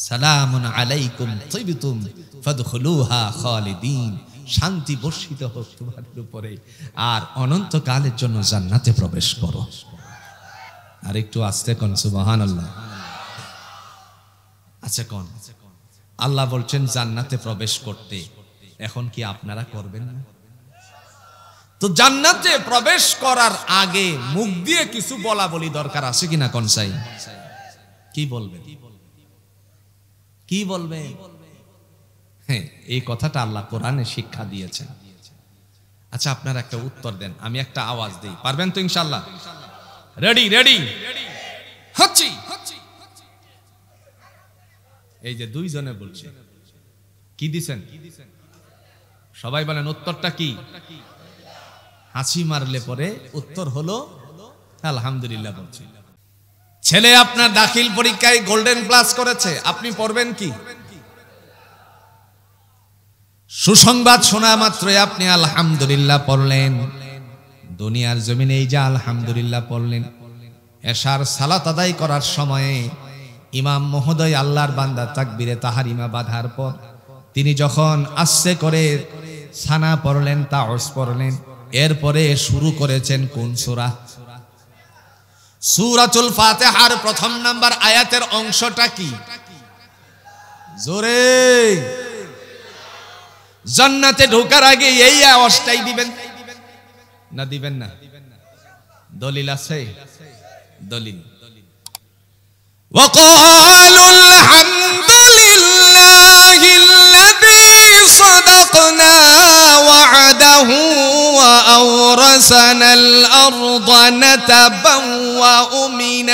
সালামুন আলাইকুম তিবতুম ফাদখুলুহা খালিদিন, শান্তি বর্ষিত হোক তোমাদের উপরে আর অনন্তকালের জন্য জান্নাতে প্রবেশ করো। আর একটু আস্তে কোন সুবহানাল্লাহ। আচ্ছা কোন আল্লাহ বলছেন জান্নাতে প্রবেশ করতে, এখন কি আপনারা করবেন না? তো জান্নাতে প্রবেশ করার আগে মুখ দিয়ে কিছু বলা বলি দরকার আছে কিনা কোন চাই? কি বলবেন? কি বলবেন? হ্যাঁ, এই কথাটা আল্লাহ কোরআনে শিক্ষা দিয়েছেন। আচ্ছা আপনারা একটা উত্তর দেন, আমি একটা আওয়াজ দেই, পারবেন তো ইনশাআল্লাহ? রেডি রেডি হচ্ছি। এই যে দুইজনে বলছে, কি দিছেন? সবাই বলেন উত্তরটা কি? হাসি মারলে পরে উত্তর হলো আলহামদুলিল্লাহ বলছি। ছেলে আপনার দাখিল পরীক্ষায় গোল্ডেন প্লাস করেছে, আপনি পড়বেন কি? সুসংবাদ শোনা মাত্রই আপনি আলহামদুলিল্লাহ পড়লেন। দুনিয়ার জমিনে এই যে আলহামদুলিল্লাহ পড়লেন, এশার সালাত আদায় করার সময়ে ইমাম মহোদয় আল্লাহর বান্দা তাকবীরে তাহারিমা বাঁধার পর তিনি যখন আস্তে করে সানা পড়লেন, তাওস পড়লেন, এরপরে শুরু করেছেন কোন সূরা? সূরাতুল ফাতিহার প্রথম নাম্বার আয়াতের অংশটা কি? জোরে, জান্নাতে ঢোকার আগে এই আওয়াজটাই দিবেন না দিবেন না? দলিল আছে? দলিল وقالوا الحمد لله الذي صدقنا وعده وأورثنا الأرض نتبوأ من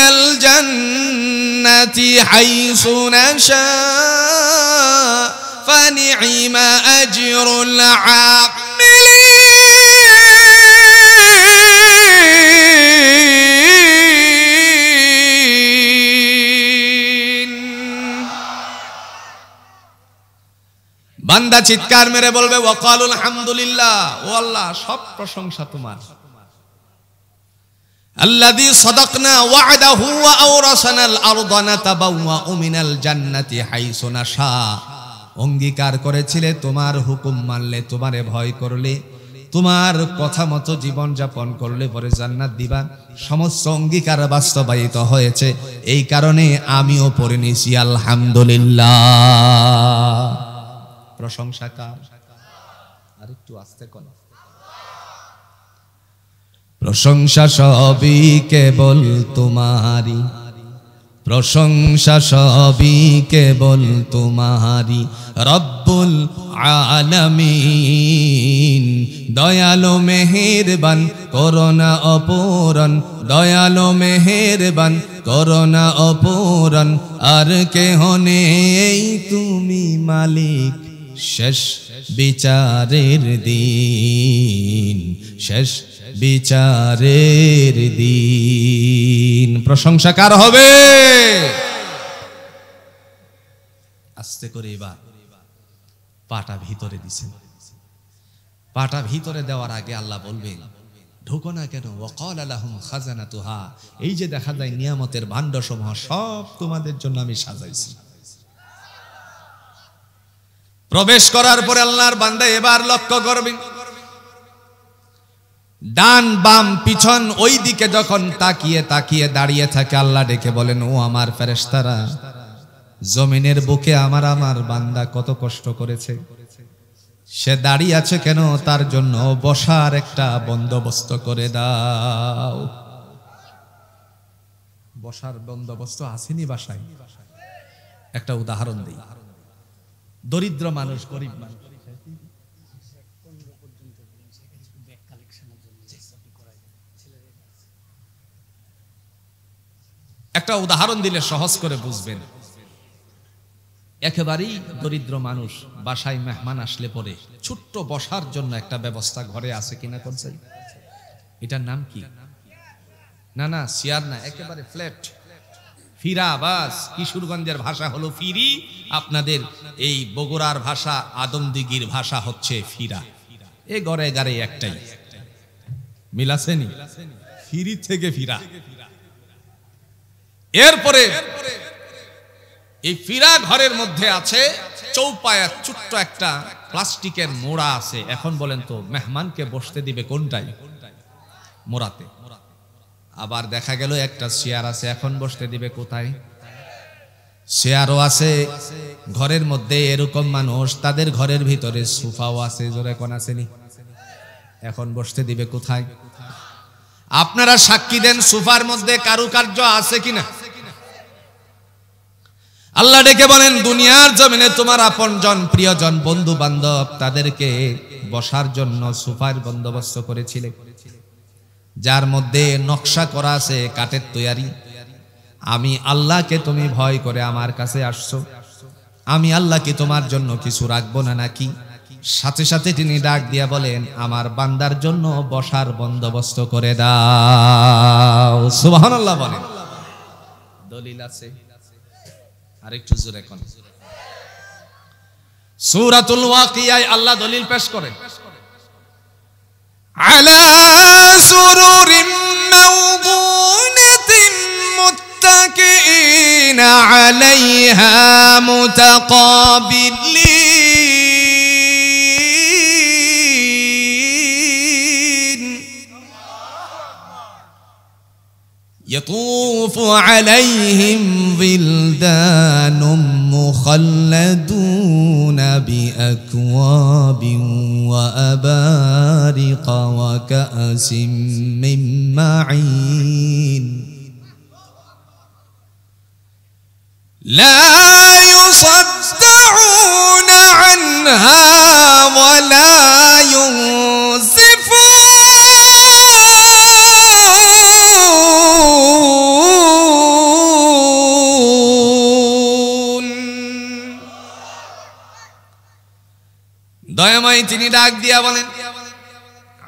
الجنة حيث نشاء فنعم أجر العاملين বান্দা চিৎকার মেরে বলবে ওয়াকালুল হামদুলিল্লাহ, ও আল্লাহ সব প্রশংসা তোমার। আল্লাযী সাদাকনা ওয়া'দাহু ওয়া আওরাসানাল আরদা নাতাবাওয়াউ মিনাল জান্নাতি হাইসু নাশা, অঙ্গীকার করেছিলে তোমার হুকুম মানলে, তোমারে ভয় করলে, তোমার কথা মতো জীবন যাপন করলে পরে জান্নাত দিবা। সমস্ত অঙ্গীকার বাস্তবায়িত হয়েছে, এই কারণে আমিও পড়ে নিয়েছি আলহামদুলিল্লাহ। প্রশংসা কার? আরেকটু আস্তে কোন। প্রশংসা সবই কেবল তোমারি, প্রশংসা সবই কেবল তোমারি, রব্বুল আলামিন। দয়ালু মেহেরবান করোনা অপূরণ, দয়ালু মেহেরবান করোনা অপূরণ, আর কেহ নেই তুমি মালিক শেষ বিচারের দিন, শেষ বিচারের দিন। প্রশংসা কার হবে? আস্তে করে এবার পাটা ভিতরে দিছেন। পাটা ভিতরে দেওয়ার আগে আল্লাহ বলবেন ঢুকো না কেন? ওয়াকাল লাহুম খাজানাতুহা, এই যে দেখা যায় নিয়ামতের ভান্ডসমূহ সব তোমাদের জন্য আমি সাজাইছি। প্রবেশ করার পরে আল্লাহর বান্দা এবার লক্ষ্য করবেন ডান বাম পিছন ওই দিকে যখন তাকিয়ে তাকিয়ে দাঁড়িয়ে থাকে, আল্লাহ ডেকে বলেন ও আমার ফেরেশতারা, জমিনের বুকে আমার বান্দা কত কষ্ট করেছে, সে দাঁড়িয়ে আছে কেন? তার জন্য বসার একটা বন্দোবস্ত করে দাও। বসার বন্দোবস্ত আসেনি বাসায়? একটা উদাহরণ দিই। দরিদ্র মানুষ, গরিব মানুষ, একটা উদাহরণ দিলে সহজ করে বুঝবেন। একেবারেই দরিদ্র মানুষ, বাসায় মেহমান আসলে পরে ছোট্ট বসার জন্য একটা ব্যবস্থা ঘরে আছে কিনা করছে? এটার নাম কি? না না, চেয়ার না, একেবারে ফ্ল্যাট, ফিরা। বাস, কিশোরগঞ্জের ভাষা হলো ফিরি, আপনাদের এই বগুড়ার ভাষা, আদমদিঘির ভাষা হচ্ছে ফিরা। এ গড়ে গাড়ে একটাই, মিল আসেনি? ফিরি থেকে ফিরা। এরপরে এই ফিরা ঘরের মধ্যে আছে চৌপায়া ছোট্ট একটা প্লাস্টিকের মোড়া আছে। এখন বলেন তো মেহমানকে বসতে দিবে কোনটাই? মোড়াতে। আবার দেখা গেল একটা চেয়ার আছে, এখন বসতে দিবে কোথায়? চেয়ারও আছে ঘরের মধ্যে। এরকম মানুষ, তাদের ঘরের ভিতরে সোফাও আছে, জোরে কোন আসেনি? এখন বসতে দিবে কোথায়? আপনারা সাক্ষী দেন, সোফার মধ্যে কারুকার্য আছে কিনা? আল্লাহ ডেকে বলেন দুনিয়ার জমিনে তোমার আপনজন, প্রিয়জন, বন্ধু বান্ধব, তাদেরকে বসার জন্য সোফার বন্দোবস্ত করেছিলে, যার মধ্যে নকশা করা আছে কাঠের তৈরি। আমি আল্লাহকে তুমি ভয় করে আমার কাছে আসছো, আমি আল্লাহ কি তোমার জন্য কিছু রাখবো না নাকি? সাথে সাথে তিনি ডাক দিয়া বলেন আমার বান্দার জন্য বসার বন্দোবস্ত করে দাও। সুবহানাল্লাহ বলেন। দলিল আছে? আরেকটু জোরে কোন। সূরাতুল ওয়াকিয়ায় আল্লাহ দলিল পেশ করেন, আলা সুরুরিম মাওদুনাতিন মুত্তাকিনা আলাইহা মুতাকাবিলিন يطوف عليهم ولدان مخلدون بأكواب وأبارق وكأس من معين لا يصدعون عنها ولا ينزفون দয়াময় তিনি ডাক দিয়া বলেন,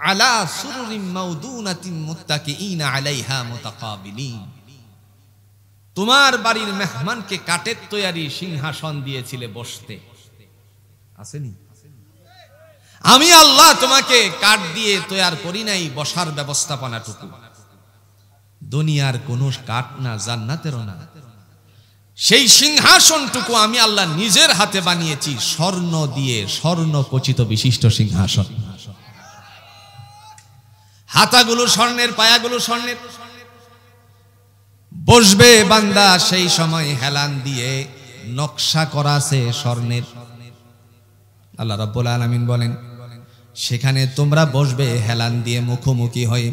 আলা সুরুরিম মাওদুনাতিন মুত্তাকিইনা আলাইহা মুতাকাবিলিন, তোমার বাড়ির মেহমানকে কাঠের তৈরি সিংহাসন দিয়েছিলে বসতে, আসেনি? আমি আল্লাহ তোমাকে কাঠ দিয়ে তৈরি করি নাই বসার ব্যবস্থাপনাটুকু। দুনিয়ার কোন কাঠ না, জান্নাতেরও না, সেই সিংহাসনটুকু আমি আল্লাহ নিজের হাতে বানিয়েছি, স্বর্ণ দিয়ে, স্বর্ণ খচিত বিশিষ্ট সিংহাসন। হাতাগুলো স্বর্ণের, পায়াগুলো স্বর্ণের। বসবে বান্দা, সেই সময় হেলান দিয়ে নকশা করা আছে স্বর্ণের। আল্লাহ রাব্বুল আলামিন বলেন, সেখানে তোমরা বসবে হেলান দিয়ে মুখোমুখি হয়ে।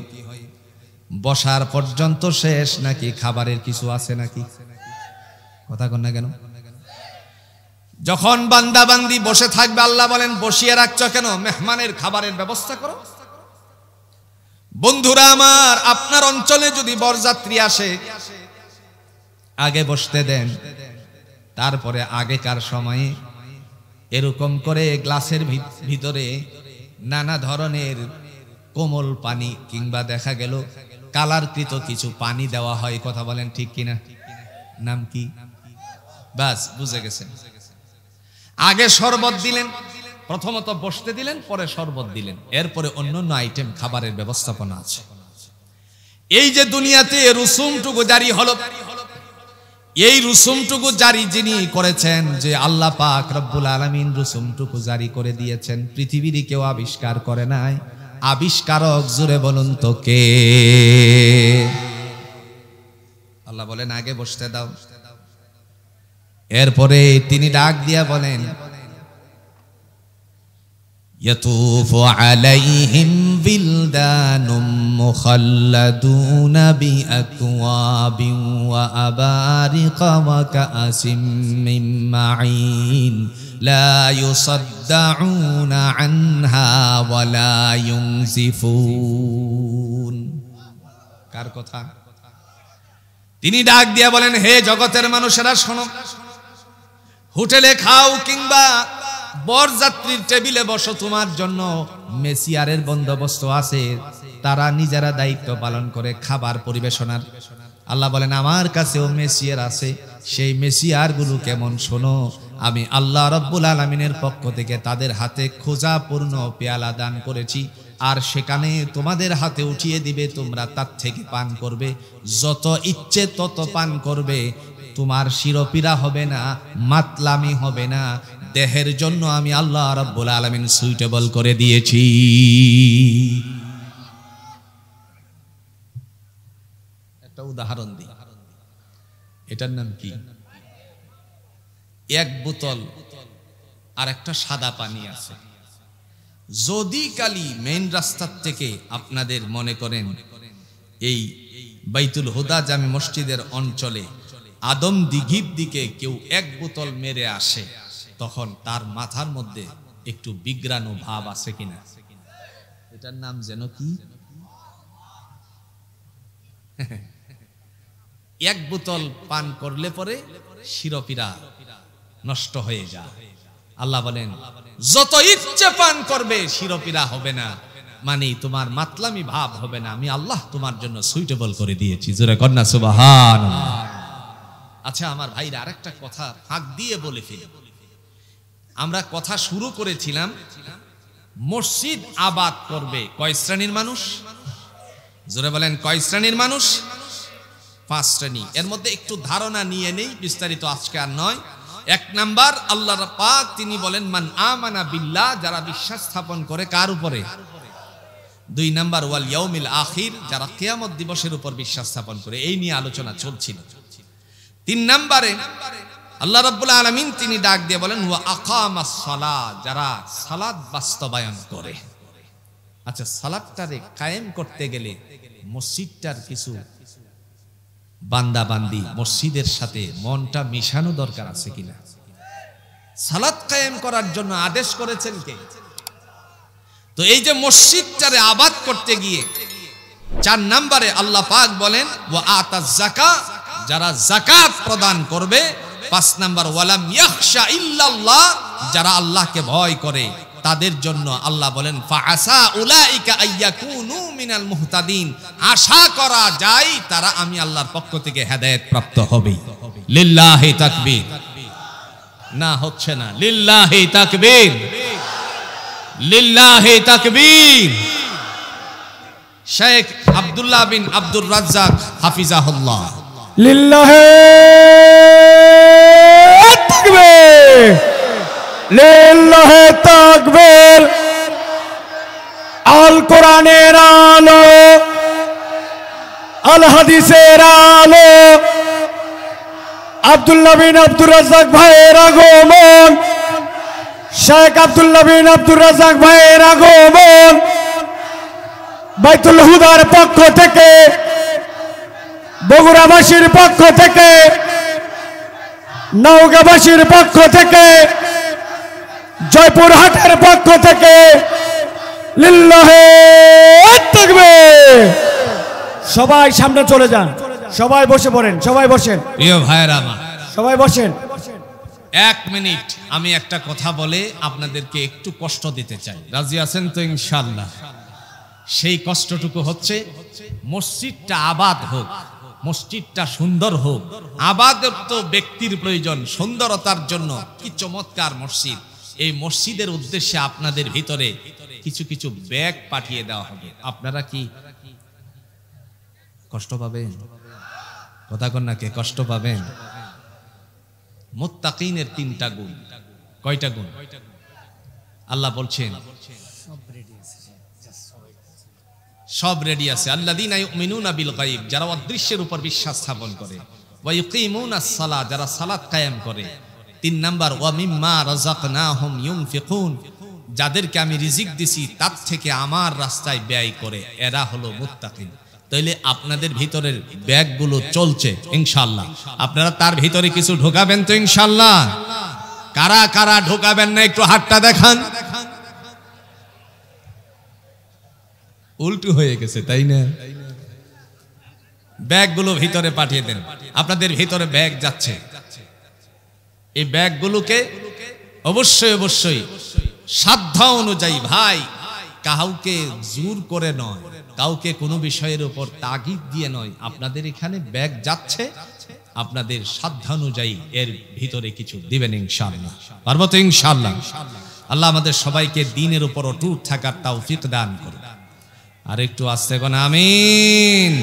বসার পর্যন্ত শেষ নাকি খাবারের কিছু আছে নাকি? কথা কন না কেন? যখন বান্দা বান্দি বসে থাকবে, আল্লাহ বলেন বসিয়ে রাখছ কেন? মেহমানের খাবারের ব্যবস্থা করো। বন্ধুরা আমার, আপনার অঞ্চলে যদি বরযাত্রী আসে, আগে বসতে দেন, তারপরে আগেকার সময়ে এরকম করে গ্লাসের ভিতরে নানা ধরনের কোমল পানি কিংবা দেখা গেল কালারকৃত কিছু পানি দেওয়া হয়। কথা বলেন ঠিক কিনা? নাম কি? বাস বুঝে গেছেন। আগে শরবত দিলেন, প্রথমত বসতে দিলেন, পরে শরবত দিলেন, এরপরে অন্যান্য আইটেম খাবারের ব্যবস্থাপনা আছে। এই যে দুনিয়াতে রুসুমটুকু জারি হলো, এই রুসুমটুকু জারি যিনি করেছেন, যে আল্লাহ পাক রব্বুল আলামিন রুসুমটুকু জারি করে দিয়েছেন, পৃথিবীর কেউ আবিষ্কার করে নাই। আবিষ্কারক জোরে বলুন তো কে? আল্লাহ বলেন আগে বসতে দাও। এরপরে তিনি ডাক দিয়া বলেন, ইয়াতুফু আলাইহিম বিলদানুম মুখাল্লাদুনা বিআকওয়াবিন ওয়া আবারিকা ওয়া কাআসিম মিন মাঈন লা ইউসাদ্দাউনা আনহা ওয়া লা ইউনজিফুন। কার কথা? তিনি ডাক দিয়া বলেন, হে জগতের মানুষেরা শোনো, হোটেলে খাও কিংবা বরযাত্রীর টেবিলে বসো, তোমার জন্য মেসিয়ারের বন্দোবস্ত আছে, তারা নিজেরা দায়িত্ব পালন করে খাবার পরিবেশনার। আল্লাহ বলেন আমার কাছেও মেসিয়ার আছে, সেই মেসিয়ার গুলো কেমন শোনো, আমি আল্লাহ রাব্বুল আলামিনের পক্ষ থেকে তাদের হাতে খোঁজাপূর্ণ পেয়ালা দান করেছি, আর সেখানে তোমাদের হাতে উঠিয়ে দিবে, তোমরা তার থেকে পান করবে, যত ইচ্ছে তত পান করবে, তোমার শিরোপীড়া হবে না, মাতলামি হবে না। দেহের জন্য আমি আল্লাহ রাব্বুল আলামিন সুইটেবল করে দিয়েছি। একটা উদাহরণ দিই, এটার নাম কি? এক বোতল আর একটা সাদা পানি আছে। যদি কালি মেইন রাস্তার থেকে আপনাদের মনে করেন এই বাইতুল হুদা জামে মসজিদের অঞ্চলে আদম দিঘির দিকে কেউ এক বোতল মেরে আসে, তখন তার মাথার মধ্যে একটু বিগ্রানো ভাব আছে কিনা? এটার নাম যেন কি? এক বোতল পান করলে পরে শিরোপীড়া নষ্ট হয়ে যায়। আল্লাহ বলেন যত ইচ্ছে পান করবে শিরোপীড়া হবে না, মানে তোমার মাতলামি ভাব হবে না, আমি আল্লাহ তোমার জন্য সুইটেবল করে দিয়েছি। জোরে কন্যা সুবহানাল্লাহ। আচ্ছা আমার ভাইরা, আরেকটা কথা ফাঁক দিয়ে বলে ফেলি, আমরা কথা শুরু করেছিলাম মসজিদ আবাদ করবে কয় শ্রেণীর মানুষ? জোরে বলেন, কয় শ্রেণীর মানুষ? 5 শ্রেণী। এর মধ্যে একটু ধারণা নিয়ে নেই, বিস্তারিত আজকে আর নয়। 1 নাম্বার, আল্লাহর পাক তিনি বলেন মান আমানা বিল্লাহ, যারা বিশ্বাস স্থাপন করে কার উপরে? 2 নাম্বার ওয়াল ইয়াউমিল আখির, যারা কিয়ামত দিবসের উপর বিশ্বাস স্থাপন করে। এই নিয়ে আলোচনা চলছিল। 3 নাম্বারে আল্লাহ রাব্বুল আলামিন তিনি ডাক দিয়ে বলেন ওয়া আকামাস সালাত, যারা সালাত বাস্তবায়ন করে। আচ্ছা, সালাতটারে কায়েম করতে গেলে মসজিদটার কিছু বান্দা বান্দি, মসজিদের সাথে মনটা মিশানো দরকার আছে কিনা? সালাত কায়েম করার জন্য আদেশ করেছেন কে? তো এই যে মসজিদটারে আবাদ করতে গিয়ে 4 নম্বরে আল্লাহ পাক বলেন ওয়া আতাজ যাকাত, যারা যাকাত প্রদান করবে। 5 নম্বর ওয়ালাম ইয়াখশা ইল্লাল্লাহ, যারা আল্লাহকে ভয় করে তাদের জন্য আল্লাহ বলেন ফাআসা উলাইকা আইয়াকুনু মিনাল মুহতাদিন, আশা করা যায় তারা আমি আল্লাহর পক্ষ থেকে হেদায়েত প্রাপ্ত হবে। লিল্লাহি তাকবীর। না হচ্ছে না, লিল্লাহি তাকবীর, লিল্লাহি তাকবীর। শেখ আব্দুল্লাহ বিন আব্দুর রাজ্জাক হাফিজাহুল্লাহ, লিল্লাহি তাকবীর, লিল্লাহি তাকবীর। আল কোরআনের আলো, আল হাদিসের আলো, আব্দুল্লাহ বিন আব্দুর রাজ্জাক ভাইয়ের আগমন, শেখ আব্দুল্লাহ বিন আব্দুর রাজ্জাক ভাইয়ের আগমন, বাইতুল হুদার পক্ষ থেকে, বগুড়াবাসীর পক্ষ থেকে, নওগাঁবাসীর পক্ষ থেকে, জয়পুরহাটের পক্ষ থেকে লিল্লাহি তাকবীর। সবাই সামনে চলে যান, সবাই বসে পড়েন, সবাই বসেন। প্রিয় ভাইরা আমার, সবাই বসেন। 1 মিনিট আমি একটা কথা বলে আপনাদেরকে একটু কষ্ট দিতে চাই। রাজি আছেন তো ইনশাআল্লাহ? সেই কষ্টটুকু হচ্ছে মসজিদটা আবাদ হোক, মসজিদটা সুন্দর হোক। আবাদত তো ব্যক্তির প্রয়োজন, সুন্দরতার জন্য কি চমৎকার মসজিদ। এই মসজিদের উদ্দেশ্যে আপনাদের ভিতরে কিছু কিছু ব্যাগ পাঠিয়ে দেওয়া হবে। আপনারা কি কষ্ট পাবেন? কথা কন না, কে কষ্ট পাবেন? মুত্তাকিনের 3টা গুণ। কয়টা গুণ? আল্লাহ বলছেন সব রেডি আছে। আল্লাযীনা ইউমিনুনা বিল গায়ব, যারা অদৃশ্যের উপর বিশ্বাস স্থাপন করে। ওয়া ইউকিমুনাস সালাত, যারা সালাত কায়েম করে। 3 নাম্বার ওয়া মিম্মা রাযাকনাহুম ইউনফিকুন, যাদেরকে আমি রিজিক দিছি তার থেকে আমার রাস্তায় ব্যয় করে, এরা হলো মুত্তাকিন। তাইলে আপনাদের ভিতরের ব্যাগগুলো চলছে ইনশাআল্লাহ। আপনারা তার ভিতরে কিছু ঢোকাবেন তো ইনশাআল্লাহ? কারা কারা ঢোকাবেন না একটু হাতটা দেখান। উল্টো হয়ে গেছে তাই না? ব্যাগগুলো ভিতরে পাঠিয়ে দেন। আপনাদের ভিতরে ব্যাগ যাচ্ছে। এই ব্যাগগুলোকে অবশ্যই অবশ্যই সাধ্য অনুযায়ী, ভাই কাউকে জোর করে নয়, কাউকে কোনো বিষয়ের উপর তাগিদ দিয়ে নয়, আপনাদের এখানে ব্যাগ যাচ্ছে, আপনাদের সাধ্য অনুযায়ী এর ভিতরে কিছু দিবেন ইনশাআল্লাহ। পারবো তো ইনশাআল্লাহ? আল্লাহ আমাদের সবাইকে দ্বীনের উপর অটুট থাকার তৌফিক দান করুন। আর একটু আস্তে কোন আমিন।